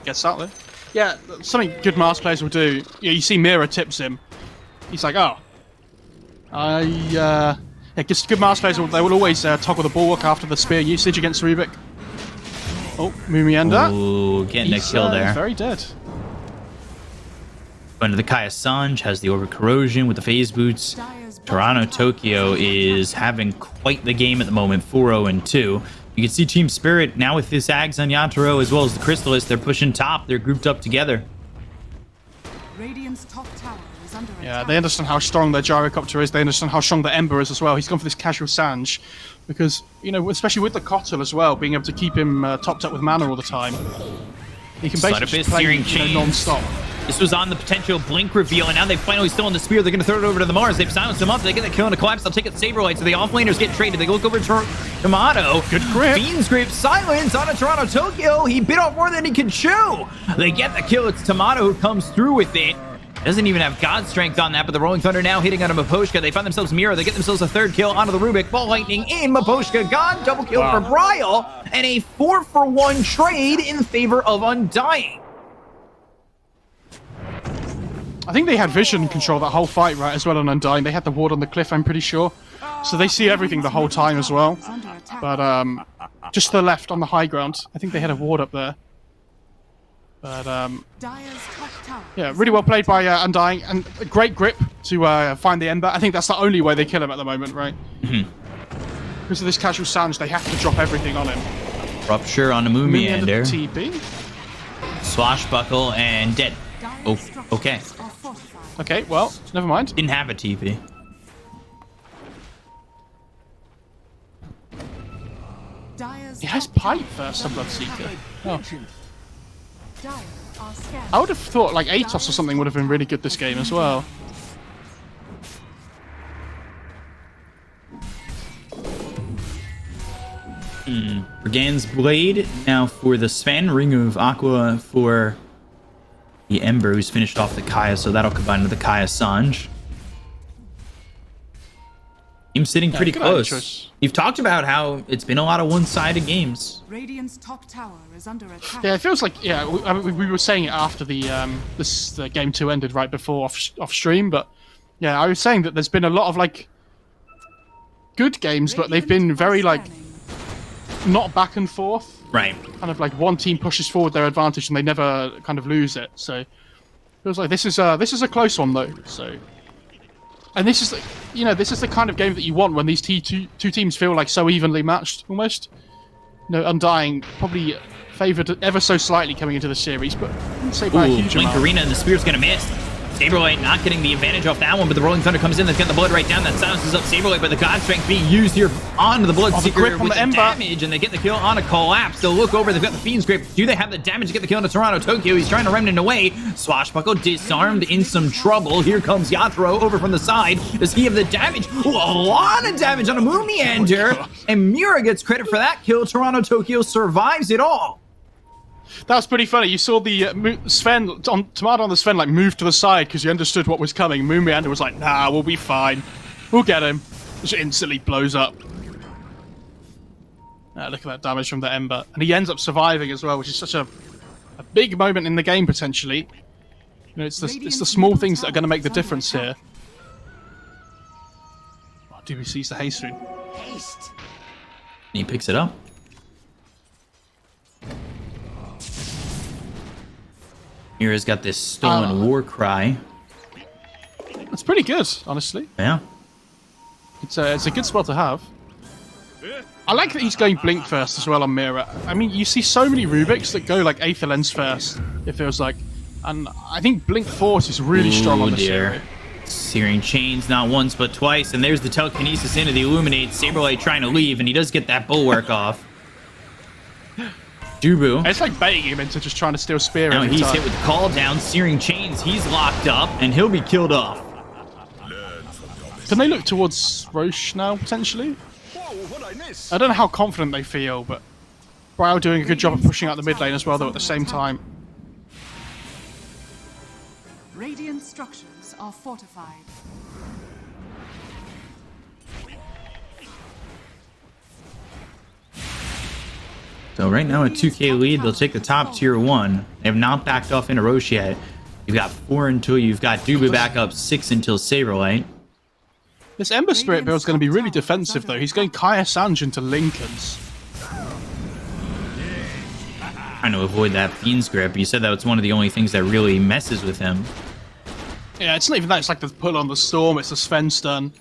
G: Gets out there. Yeah, something good Mars players will do. You see Mira tips him. He's like, oh. Yeah, just good Mars players, they will always toggle the bulwark after the spear usage against Rubik. Oh, Mumianda.
F: Ooh, getting a kill there.
G: He's very dead.
F: Going to the Kaya Sanj, has the Orbit Corrosion with the Phase Boots. Toronto Tokyo is having quite the game at the moment, 4-0-2. You can see Team Spirit now with this Ags on Yatoro as well as the Crystalist. They're pushing top. They're grouped up together.
D: Radiant's top tower is under
G: Yeah,
D: attack.
G: they understand how strong their Gyrocopter is. They understand how strong the Ember is as well. He's gone for this casual Sanj because, you know, especially with the Kotal as well, being able to keep him topped up with mana all the time. He can basically just play non-stop.
F: This was on the potential Blink reveal, and now they've finally stolen the spear. They're going to throw it over to the Mars. They've silenced him up. They get the kill and a collapse. They'll take it Saberlight, so the offlaners get traded. They look over to Tomato.
G: Good grip.
F: Fiend's Grip, silence on a Toronto Tokyo. He bit off more than he can chew. They get the kill. It's Tomato who comes through with it. Doesn't even have God Strength on that, but the Rolling Thunder now hitting on a Miposhka. They find themselves Mira. They get themselves a third kill onto the Rubik. Ball Lightning in. Miposhka gone. Double kill for Bryle. And a 4-for-1 trade in favor of Undying.
G: I think they had vision control that whole fight, right, as well on Undying. They had the ward on the cliff, I'm pretty sure. So they see everything the whole time as well. But just to the left on the high ground, I think they had a ward up there. But yeah, really well played by Undying, and a great grip to find the Ember. I think that's the only way they kill him at the moment, right? Because of this casual Sanj, they have to drop everything on him.
F: Rupture on the Moomiander.
G: TP.
F: Swashbuckle and dead. Oh, okay.
G: Okay, well, never mind.
F: Didn't have a TP.
G: He has pipe first, a Bloodseeker. Oh. I would have thought like Atos or something would have been really good this game as well.
F: Brigand's Blade now for the Sven. Ring of Aqua for the Ember, who's finished off the Kaya, so that'll combine with the Kaya Sanj. Team's sitting pretty close. You've talked about how it's been a lot of one-sided games.
D: Radiant's top tower is under attack.
G: Yeah, it feels like we were saying it after the the game 2 ended right before off stream, but yeah, I was saying that there's been a lot of like good games, but they've been very like not back and forth.
F: Right.
G: Kind of like one team pushes forward their advantage and they never kind of lose it. So it feels like this is a close one though. So. And this is, this is the kind of game that you want when these two teams feel like so evenly matched, almost. Undying probably favoured ever so slightly coming into the series, but I wouldn't say by a huge
F: Blink
G: amount.
F: Arena, and the Spear's gonna miss. Saberlight not getting the advantage off that one, but the Rolling Thunder comes in, that's getting the blood right down, that silences up Saberlight, but the God Strength being used here onto the Bloodseeker
G: grip on
F: with
G: the
F: the
G: Ember.
F: damage, and they get the kill on a collapse. They'll look over, they've got the Fiend's Grip. Do they have the damage to get the kill into Toronto Tokyo? He's trying to Remnant away. Swashbuckle disarmed, in some trouble. Here comes Yathro over from the side. Does he have the damage? Ooh, a lot of damage on a Moomiander, and Mira gets credit for that kill. Toronto Tokyo survives it all.
G: That's pretty funny. You saw the Tomato on the Sven like move to the side because he understood what was coming. Moomiander was like, nah, we'll be fine. We'll get him. Just instantly blows up. Look at that damage from the Ember. And he ends up surviving as well, which is such a big moment in the game, potentially. It's the small things that are going to make the difference here. Oh, DB sees the haste rune.
F: And he picks it up. Mira's got this stolen war cry.
G: It's pretty good, honestly.
F: Yeah.
G: It's a good spot to have. I like that he's going Blink first as well on Mira. I mean, you see so many Rubiks that go like Aether Lens first, it feels like. And I think Blink Force is really strong on this area.
F: Searing Chains not once but twice, and there's the telekinesis into the Illuminate. Saberlight trying to leave, and he does get that bulwark off. Dubu.
G: It's like baiting him into just trying to steal Spear.
F: Now he's hit with the call down. Searing Chains, he's locked up, and he'll be killed off.
G: Can they look towards Roche now, potentially? I don't know how confident they feel, but Brow doing a good job of pushing out the mid lane as well, though, at the same time.
D: Radiant structures are fortified.
F: So right now a 2K lead, they'll take the top tier 1. They have not backed off into Roche yet. You've got 4 until you've got Dubu back up, 6 until Saberlight.
G: This Ember Spirit build is going to be really defensive, though. He's going Kaya Sanj into Lincolns.
F: Trying to avoid that Fiend's Grip. You said that was one of the only things that really messes with him.
G: Yeah, it's not even that. It's like the pull on the Storm. It's the Sven stun.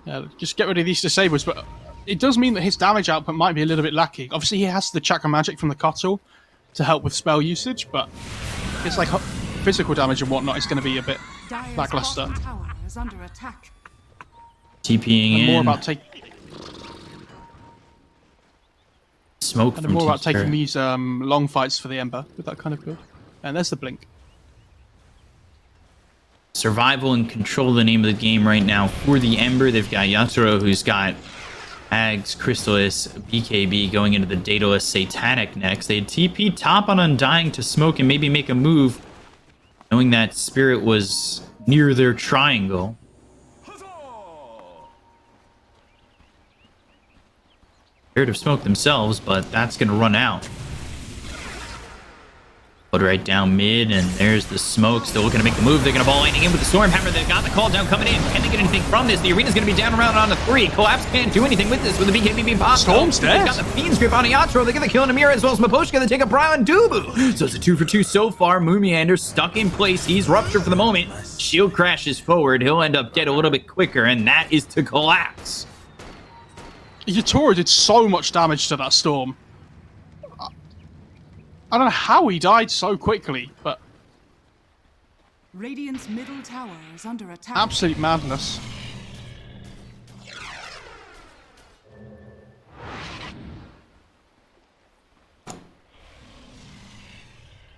G: Yeah, just get rid of these disables, but it does mean that his damage output might be a little bit lacking. Obviously, he has the Chakra Magic from the Kotl to help with spell usage, but it's like physical damage and whatnot is going to be a bit lackluster.
F: TPing in.
G: More about
F: smoke.
G: And more about taking these long fights for the Ember with that kind of build. And there's the Blink.
F: Survival and control, the name of the game right now for the Ember. They've got Yatoro, who's got Ags, Crystallis, BKB going into the Daedalus Satanic next. They TP top on Undying to smoke and maybe make a move, knowing that Spirit was near their triangle. Scared of smoke themselves, but that's going to run out. But right down mid, and there's the smoke. Still looking to make the move. They're going to ball lightning in with the Stormhammer. They've got the call down coming in. Can they get anything from this? The arena's going to be down around on the 3. Collapse can't do anything with this with the BKB being popped.
G: Storm's dead.
F: They've got the Fiend's Grip on Yatro. They get the kill on Amira as well as Maposhka. They take a Brian Dubu. So it's a 2 for 2 so far. Moomiander stuck in place. He's ruptured for the moment. Shield crashes forward. He'll end up dead a little bit quicker, and that is to Collapse.
G: Yatora did so much damage to that Storm. I don't know how he died so quickly, but
D: Radiant's middle tower is under attack.
G: absolute madness.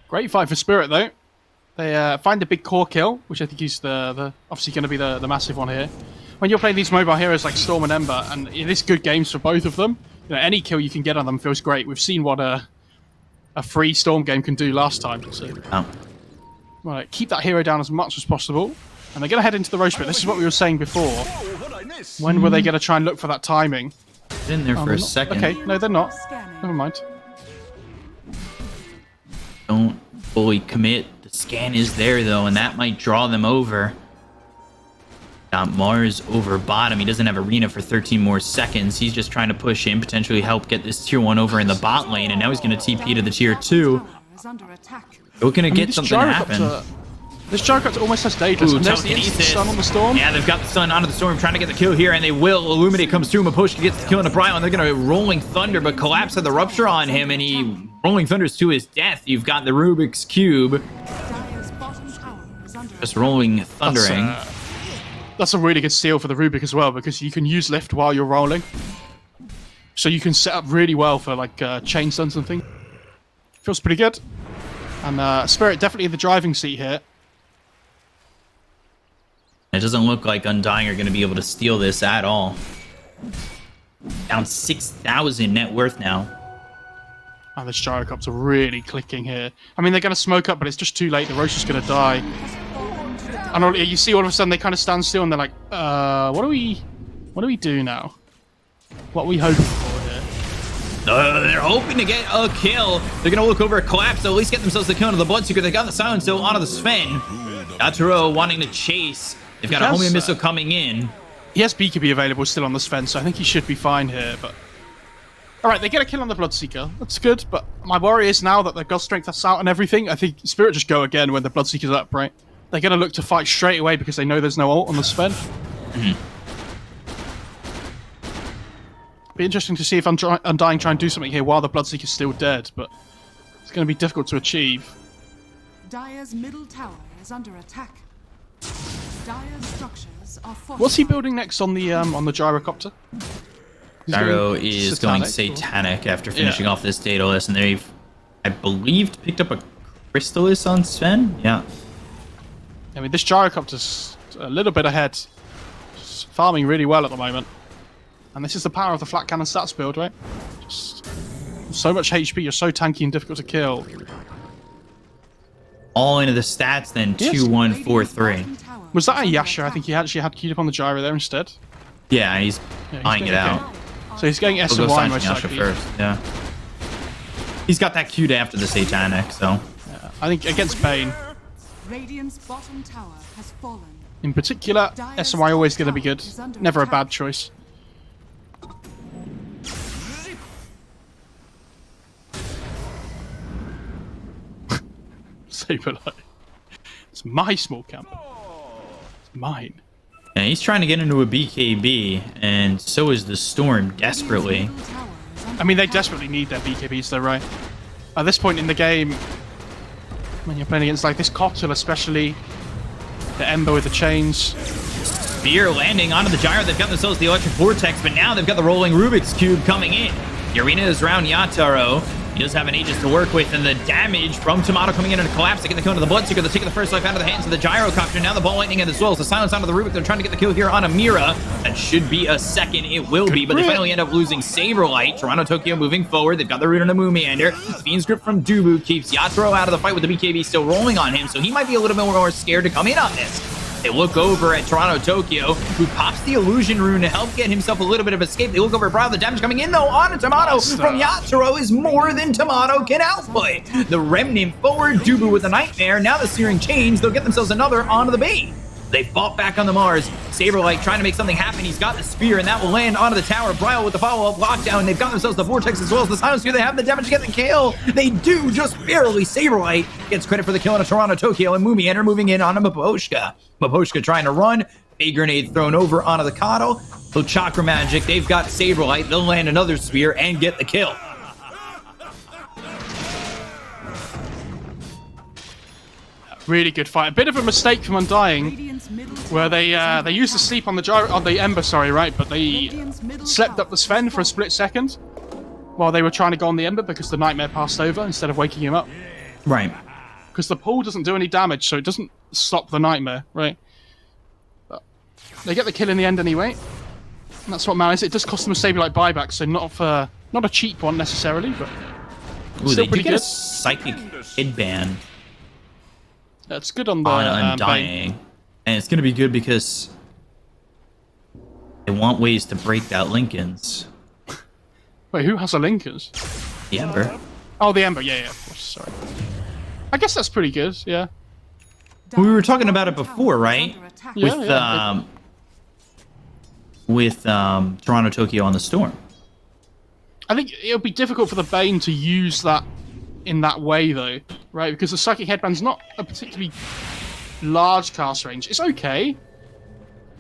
G: Great fight for Spirit, though. They find a big core kill, which I think is the obviously going to be the massive one here. When you're playing these mobile heroes like Storm and Ember, and it is good games for both of them, you know, any kill you can get on them feels great. We've seen what a free Storm game can do last time. So, right, keep that hero down as much as possible. And they're going to head into the Roche Pit. This is what we were saying before. When were they going to try and look for that timing?
F: In there for a second.
G: Okay, no, they're not. Never mind.
F: Don't fully commit. The scan is there, though, and that might draw them over. Got Mars over bottom. He doesn't have Arena for 13 more seconds. He's just trying to push in, potentially help get this tier 1 over in the bot lane, and now he's going to TP to the tier 2. Looking to get something to happen.
G: This Gyrocopter almost has Daedalus, and there's the instant stun on the Storm.
F: Yeah, they've got the stun onto the Storm, trying to get the kill here, and they will. Illuminate comes through. Maposhka gets the kill on the Brian. They're going to Rolling Thunder, but Collapse had the Rupture on him, and he Rolling Thunders to his death. You've got the Rubik's Cube. Just Rolling Thundering.
G: That's a really good steal for the Rubik as well, because you can use lift while you're rolling. So you can set up really well for like chain stuns and things. Feels pretty good. And Spirit definitely in the driving seat here.
F: It doesn't look like Undying are going to be able to steal this at all. Down 6,000 net worth now.
G: And this Gyrocopter really clicking here. I mean, they're going to smoke up, but it's just too late. The Roche is going to die. And you see all of a sudden they kind of stand still and they're like, what do we do now? What are we hoping for here?
F: They're hoping to get a kill. They're going to look over at Collapse, so at least get themselves the kill into the Bloodseeker. They got the silence still onto the Sven. Aturo wanting to chase. They've got a homing missile coming in.
G: He has BKB available still on the Sven, so I think he should be fine here. But all right, they get a kill on the Bloodseeker. That's good, but my worry is now that the God Strength that's out and everything, I think Spirit just go again when the Bloodseeker's up, right? They're going to look to fight straight away because they know there's no ult on the Sven. Be interesting to see if Undying try and do something here while the Bloodseeker's still dead, but it's going to be difficult to achieve.
D: Dire's middle tower is under attack. Dire's structures are fortified.
G: What's he building next on the Gyrocopter?
F: Gyro is going Satanic after finishing off this Daedalus, and they've, I believe, picked up a Crystallis on Sven. Yeah.
G: I mean, this Gyrocopter's a little bit ahead. It's farming really well at the moment. And this is the power of the flat cannon stats build, right? Just so much HP, you're so tanky and difficult to kill.
F: All into the stats then, 2-1-4-3.
G: Was that a Yasha? I think he actually had queued up on the Gyro there instead.
F: Yeah, he's buying it out.
G: So he's going S and Y most likely.
F: First, yeah. He's got that queued after the Satanic, so.
G: Yeah, I think against Bane.
D: Radiant's bottom tower has fallen.
G: In particular, S and Y always going to be good. Never a bad choice. Saberlight. It's my small camp. It's mine.
F: Yeah, he's trying to get into a BKB, and so is the Storm desperately.
G: I mean, they desperately need their BKBs, though, right? At this point in the game, when you're playing against like this Cottle, especially the Ember with the chains.
F: Spear landing onto the Gyro. They've got themselves the Electric Vortex, but now they've got the rolling Rubik's Cube coming in. The arena is around Yataro. He does have an Aegis to work with, and the damage from Tomato coming in and Collapse to get the kill into the Bloodseeker. They're taking the first life out of the hands of the Gyrocopter. Now the ball lightning as well as the silence onto the Rubik. They're trying to get the kill here on Amira. That should be a second. It will be, but they finally end up losing Saberlight. Toronto Tokyo moving forward. They've got the root on a Moomiander. Fiend's Grip from Dubu keeps Yataro out of the fight with the BKB still rolling on him, so he might be a little bit more scared to come in on this. They look over at Toronto Tokyo, who pops the illusion rune to help get himself a little bit of escape. They look over at Brow. The damage coming in, though, on a Tomato from Yatoro is more than Tomato can output. The Remnant forward, Dubu with the Nightmare. Now the Searing Chains, they'll get themselves another onto the bait. They fought back on the Mars. Saberlight trying to make something happen. He's got the spear, and that will land onto the tower. Bryle with the follow-up lockdown. They've got themselves the Vortex as well as the Silent Spear. They have the damage to get the kill. They do just barely. Saberlight gets credit for the kill on a Toronto Tokyo, and Mumiander moving in on a Maposhka. Maposhka trying to run. A grenade thrown over onto the Kato. So Chakra Magic, they've got Saberlight. They'll land another spear and get the kill.
G: Really good fight. A bit of a mistake from Undying, where they used to sleep on the Ember, right? But they slept up the Sven for a split second while they were trying to go on the Ember because the Nightmare passed over instead of waking him up.
F: Right.
G: Because the pool doesn't do any damage, so it doesn't stop the Nightmare, right? But they get the kill in the end anyway. And that's what matters. It does cost them a Saberlight buyback, so not a cheap one necessarily, but
F: Ooh,
G: still
F: they
G: pretty
F: do get
G: good.
F: a Psychic Headband
G: That's good on the
F: on Undying. And it's going to be good because they want ways to break that Lincoln's.
G: Wait, who has a Lincoln's?
F: The Ember.
G: Oh, the Ember. Yeah, of course. Sorry. I guess that's pretty good. Yeah.
F: We were talking about it before, right?
G: Yeah,
F: With Toronto Tokyo on the Storm.
G: I think it'll be difficult for the Bane to use that in that way, though, right? Because the Psychic Headband's not a particularly large cast range. It's okay,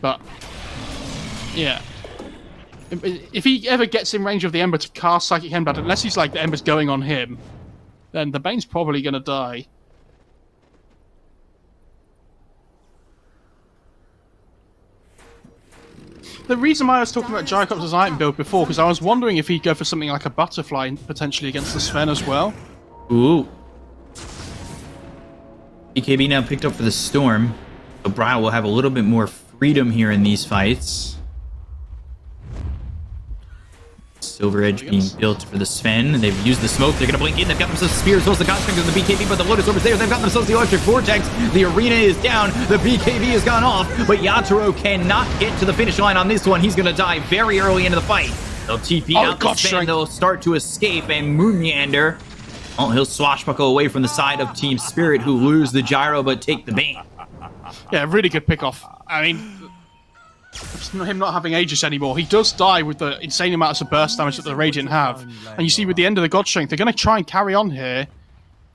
G: but yeah. If he ever gets in range of the Ember to cast Psychic Headband, unless he's like the Ember's going on him, then the Bane's probably going to die. The reason why I was talking about Gyrocopter's item build before, because I was wondering if he'd go for something like a Butterfly potentially against the Sven as well.
F: Ooh. BKB now picked up for the Storm. So Bryle will have a little bit more freedom here in these fights. Silver Edge being built for the Sven. They've used the smoke. They're going to blink in. They've got themselves spears, as well as the construct of the BKB, but the Lotus over there. They've got themselves the Electric Vortex. The arena is down. The BKB has gone off, but Yatoro cannot get to the finish line on this one. He's going to die very early into the fight. They'll TP out the Sven. They'll start to escape, and Moonyander, well, he'll swashbuckle away from the side of Team Spirit, who lose the gyro but take the Bane.
G: Yeah, really good pick off. I mean, it's not him not having Aegis anymore. He does die with the insane amounts of burst damage that the Radiant have. And you see with the end of the God Strength, they're going to try and carry on here.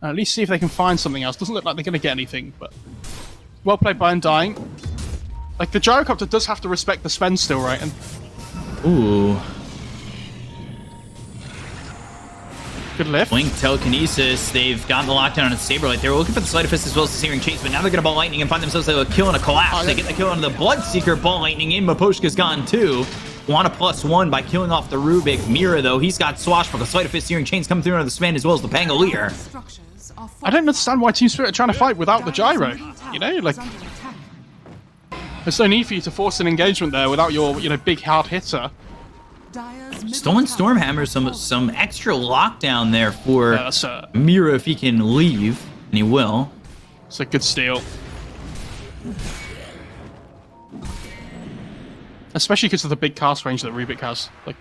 G: And at least see if they can find something else. Doesn't look like they're going to get anything, but well played by Undying. Like, the Gyrocopter does have to respect the Sven still, right? And
F: ooh.
G: good lift.
F: Blink Telekinesis. They've gotten the lockdown on a Saberlight. They were looking for the Sleight of Fist as well as the Searing Chains, but now they're going to Ball Lightning and find themselves a kill and a collapse. They get the kill on the Bloodseeker. Ball Lightning in. Maposhka's gone too. Want a +1 by killing off the Rubik. Mira, though, he's got Swashbuckle, Sleight of Fist, Searing Chains come through on the Sven as well as the Pangolier.
G: I don't understand why Team Spirit are trying to fight without the gyro. You know, like, there's no need for you to force an engagement there without your, big hard hitter.
F: Stolen Stormhammer, some extra lockdown there for Mira if he can leave, and he will.
G: It's a good steal. Especially because of the big cast range that Rubik has. Like,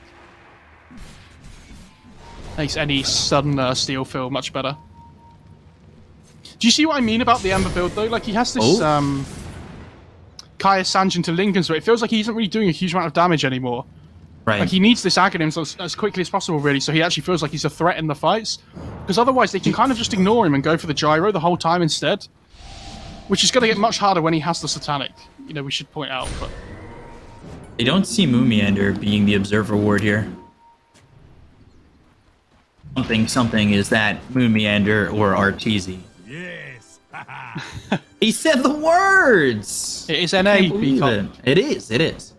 G: makes any sudden steal feel much better. Do you see what I mean about the Ember build, though? Like, he has this Kaya Sanjin to Lincoln's, but it feels like he isn't really doing a huge amount of damage anymore.
F: Right.
G: Like, he needs this Aghanim as quickly as possible, really, so he actually feels like he's a threat in the fights. Because otherwise, they can kind of just ignore him and go for the gyro the whole time instead. Which is going to get much harder when he has the Satanic. We should point out, but...
F: They don't see Moomiander being the Observer Ward here. Something is that Moomiander or Arteezy.
E: Yes.
F: He said the words!
G: It is NA.
F: It is.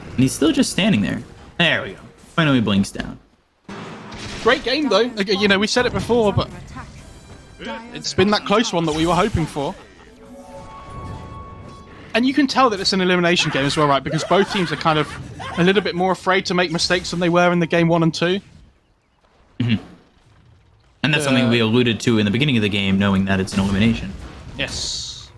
F: And he's still just standing there. There we go. Finally blinks down.
G: Great game, though. Like, we said it before, but it's been that close one that we were hoping for. And you can tell that it's an elimination game as well, right? Because both teams are kind of a little bit more afraid to make mistakes than they were in the game 1 and 2.
F: Mm-hmm. And And that's something we alluded to in the beginning of the game, knowing that it's an elimination.
G: Yes.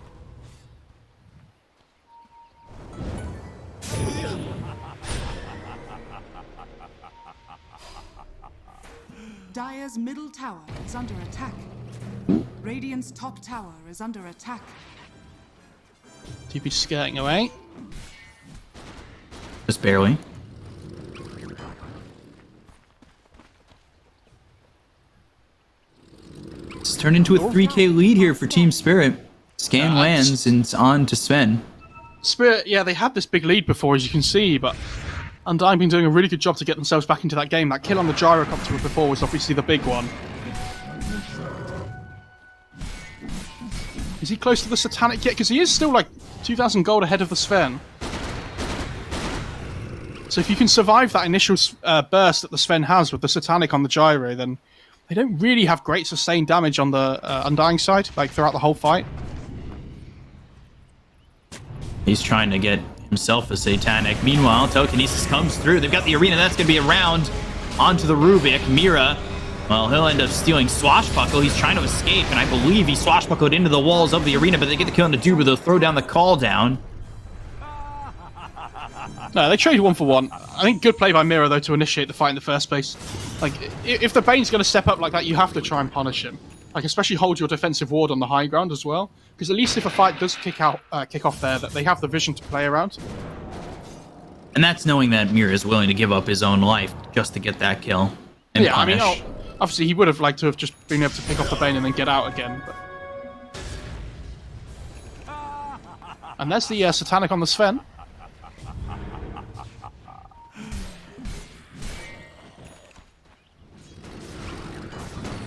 D: Dire's middle tower is under attack. Radiant's top tower is under attack.
G: TP skirting away.
F: Just barely. It's turned into a 3K lead here for Team Spirit. Scan lands and it's on to Sven.
G: Spirit, yeah, they had this big lead before, as you can see, but Undying been doing a really good job to get themselves back into that game. That kill on the gyrocopter before was obviously the big one. Is he close to the Satanic yet? Because he is still like 2,000 gold ahead of the Sven. So if you can survive that initial burst that the Sven has with the Satanic on the gyro, then they don't really have great sustained damage on the Undying side, like throughout the whole fight.
F: He's trying to get himself a Satanic. Meanwhile, Telekinesis comes through. They've got the arena. That's going to be around onto the Rubik. Mira, well, he'll end up stealing Swashbuckle. He's trying to escape, and I believe he swashbuckled into the walls of the arena, but they get the kill on the Duber. They'll throw down the call down.
G: No, they trade 1 for 1. I think good play by Mira, though, to initiate the fight in the first place. Like, if the Bane's going to step up like that, you have to try and punish him. Like, especially hold your defensive ward on the high ground as well. Because at least if a fight does kick off there, that they have the vision to play around.
F: And that's knowing that Mira is willing to give up his own life just to get that kill. And
G: yeah,
F: punish.
G: I mean, obviously he would have liked to have just been able to pick off the Bane and then get out again. But... And there's the Satanic on the Sven.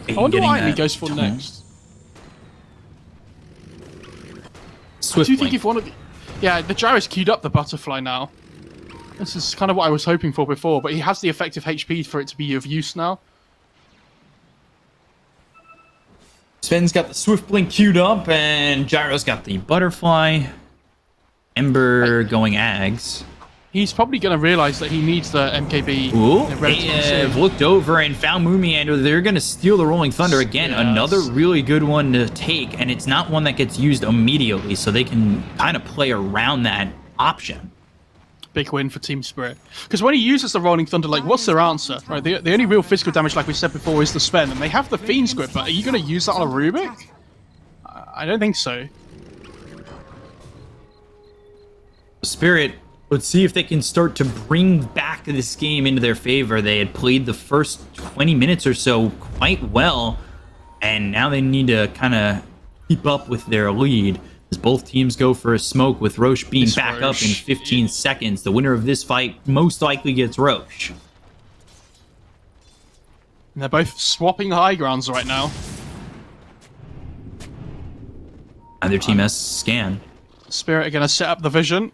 G: I wonder what he goes for next.
F: Swift
G: Do you think
F: blink.
G: if one of the... Yeah, the gyro's queued up the butterfly now. This is kind of what I was hoping for before, but he has the effective HP for it to be of use now.
F: Sven's got the Swift Blink queued up, and Gyro's got the Butterfly. Ember going Ags.
G: He's probably going to realize that he needs the MKB.
F: Ooh, they have looked over and found Moomiander. They're going to steal the Rolling Thunder again.
G: Yes.
F: Another really good one to take, and it's not one that gets used immediately, so they can kind of play around that option.
G: Big win for Team Spirit. Because when he uses the Rolling Thunder, like, what's their answer? Right, the only real physical damage, like we said before, is the Sven, and they have the Fiend's Grip, but are you going to use that on a Rubik? I don't think so.
F: Spirit, let's see if they can start to bring back this game into their favor. They had played the first 20 minutes or so quite well, and now they need to kind of keep up with their lead as both teams go for a smoke, with Roche being back up in 15 seconds. The winner of this fight most likely gets Roche.
G: And they're both swapping high grounds right now.
F: Either team has scan.
G: Spirit are going to set up the vision.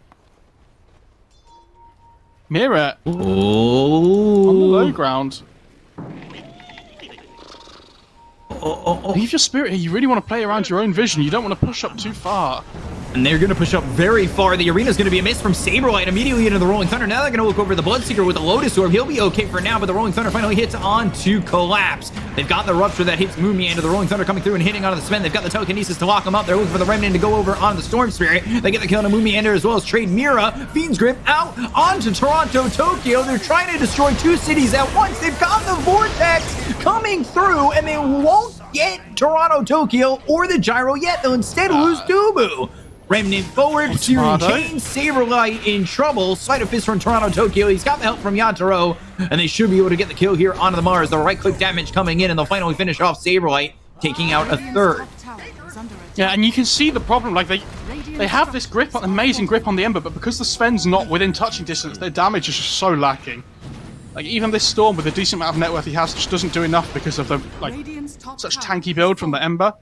G: Mira on the low ground. Leave your Spirit here. You really want to play around your own vision. You don't want to push up too far.
F: And they're going to push up very far. The arena's going to be a miss from Saberlight immediately into the Rolling Thunder. Now they're going to look over the Bloodseeker with the Lotus Orb. He'll be okay for now, but the Rolling Thunder finally hits on to Collapse. They've got the Rupture that hits Moomiander. The Rolling Thunder coming through and hitting onto the Sven. They've got the Telekinesis to lock him up. They're looking for the Remnant to go over on the Storm Spirit. They get the kill on Moomiander as well as trade Mira. Fiend's Grip out onto Toronto, Tokyo. They're trying to destroy two cities at once. They've got the Vortex coming through, and they won't get Toronto, Tokyo, or the Gyro yet. They'll instead lose Dubu. Remnant forward, Searing Chain, Saberlight in trouble. Sleight of Fist from Toronto, Tokyo. He's got the help from Yatoro, and they should be able to get the kill here onto the Mars. The right-click damage coming in, and they'll finally finish off Saberlight, taking out a third.
G: Yeah, and you can see the problem. Like, they have this grip, amazing grip on the Ember, but because the Sven's not within touching distance, their damage is just so lacking. Like, even this Storm, with a decent amount of net worth he has, just doesn't do enough because of the, like, such tanky build from the Ember.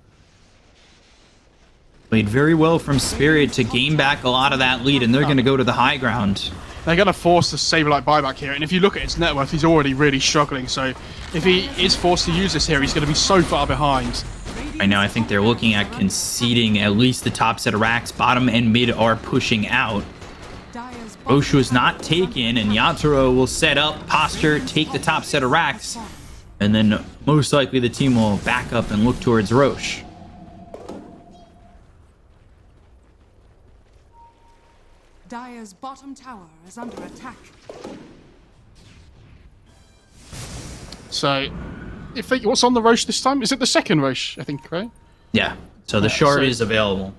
F: Played very well from Spirit to gain back a lot of that lead, and they're going to go to the high ground.
G: They're going to force the Saberlight buyback here, and if you look at its net worth, he's already really struggling, so if he is forced to use this here, he's going to be so far behind.
F: Right now, I think they're looking at conceding at least the top set of racks. Bottom and mid are pushing out. Oshu is not taken, and Yatoro will set up, posture, take the top set of racks. And then most likely the team will back up and look towards Roche.
D: Dire's bottom tower is under attack.
G: So, what's on the Roche this time? Is it the second Roche, I think, right?
F: Yeah. So the shard
G: so-
F: is available.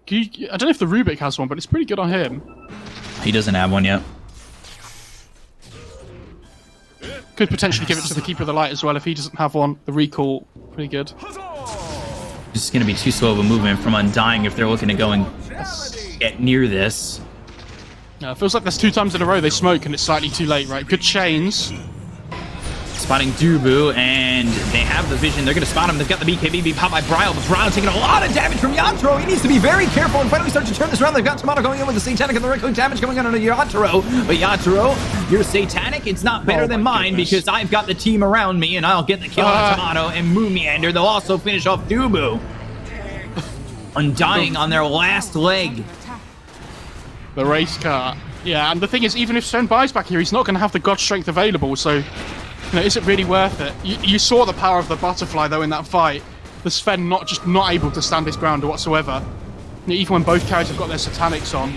G: I don't know if the Rubik has one, but it's pretty good on him.
F: He doesn't have one yet.
G: Could potentially give it to the Keeper of the Light as well if he doesn't have one. The recall, pretty good.
F: This is going to be too slow of a movement from Undying if they're looking to go and get near this.
G: Yeah, it feels like there's 2 times in a row they smoke and it's slightly too late, right? Good chains.
F: Spotting Dubu, and they have the vision. They're going to spot him. They've got the BKB being popped by Bryle, but Bryle taking a lot of damage from Yatoro. He needs to be very careful and finally start to turn this around. They've got Tomato going in with the Satanic and the right click damage coming on Yatoro. But Yatoro, your Satanic, it's not better than mine because I've got the team around me, and I'll get the kill on Tomato and Moomeander. They'll also finish off Dubu. Undying on their last leg.
G: The race car. Yeah, and the thing is, even if Sven buys back here, he's not going to have the God Strength available, so... is it really worth it? You saw the power of the butterfly though in that fight. The Sven not able to stand his ground whatsoever. Even when both carriers have got their Satanics on.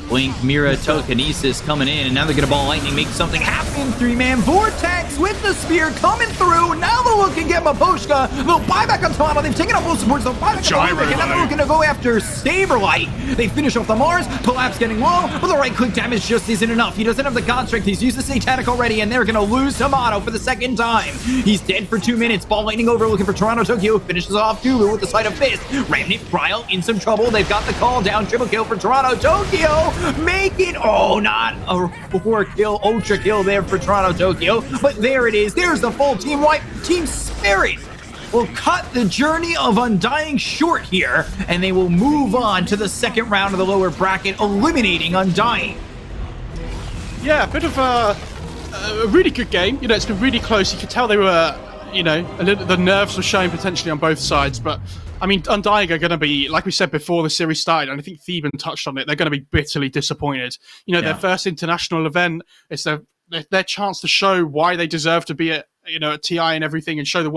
F: Blink, Mira, Telekinesis coming in, and now they're going to ball lightning, make something happen. 3-man Vortex with the spear coming through. Now they'll look and get Maposhka. They'll buy back on Tomato. They've taken out both supports. They'll buy back on Rubik, and now they're looking to go after Saberlight. They finish off the Mars. Collapse getting low, but the right click damage just isn't enough. He doesn't have the God Strength. He's used the Satanic already, and they're going to lose Tomato for the second time. He's dead for 2 minutes. Ball lightning over, looking for Toronto Tokyo. Finishes off Dulu with the Sleight of Fist. Remnant Bryle in some trouble. They've got the call down. Triple kill for Toronto Tokyo. Make it. Oh, not a 4-kill, ultra kill there for Toronto Tokyo. But there it is. There's the full team wipe. Team Spirit will cut the journey of Undying short here, and they will move on to the second round of the lower bracket, eliminating Undying.
G: Yeah, a bit of a really good game. It's been really close. You could tell they were, the nerves were showing potentially on both sides, but I mean, Undying are going to be, like we said before the series started, and I think Theben touched on it, they're going to be bitterly disappointed. Their first international event, it's their chance to show why they deserve to be at TI and everything, and show the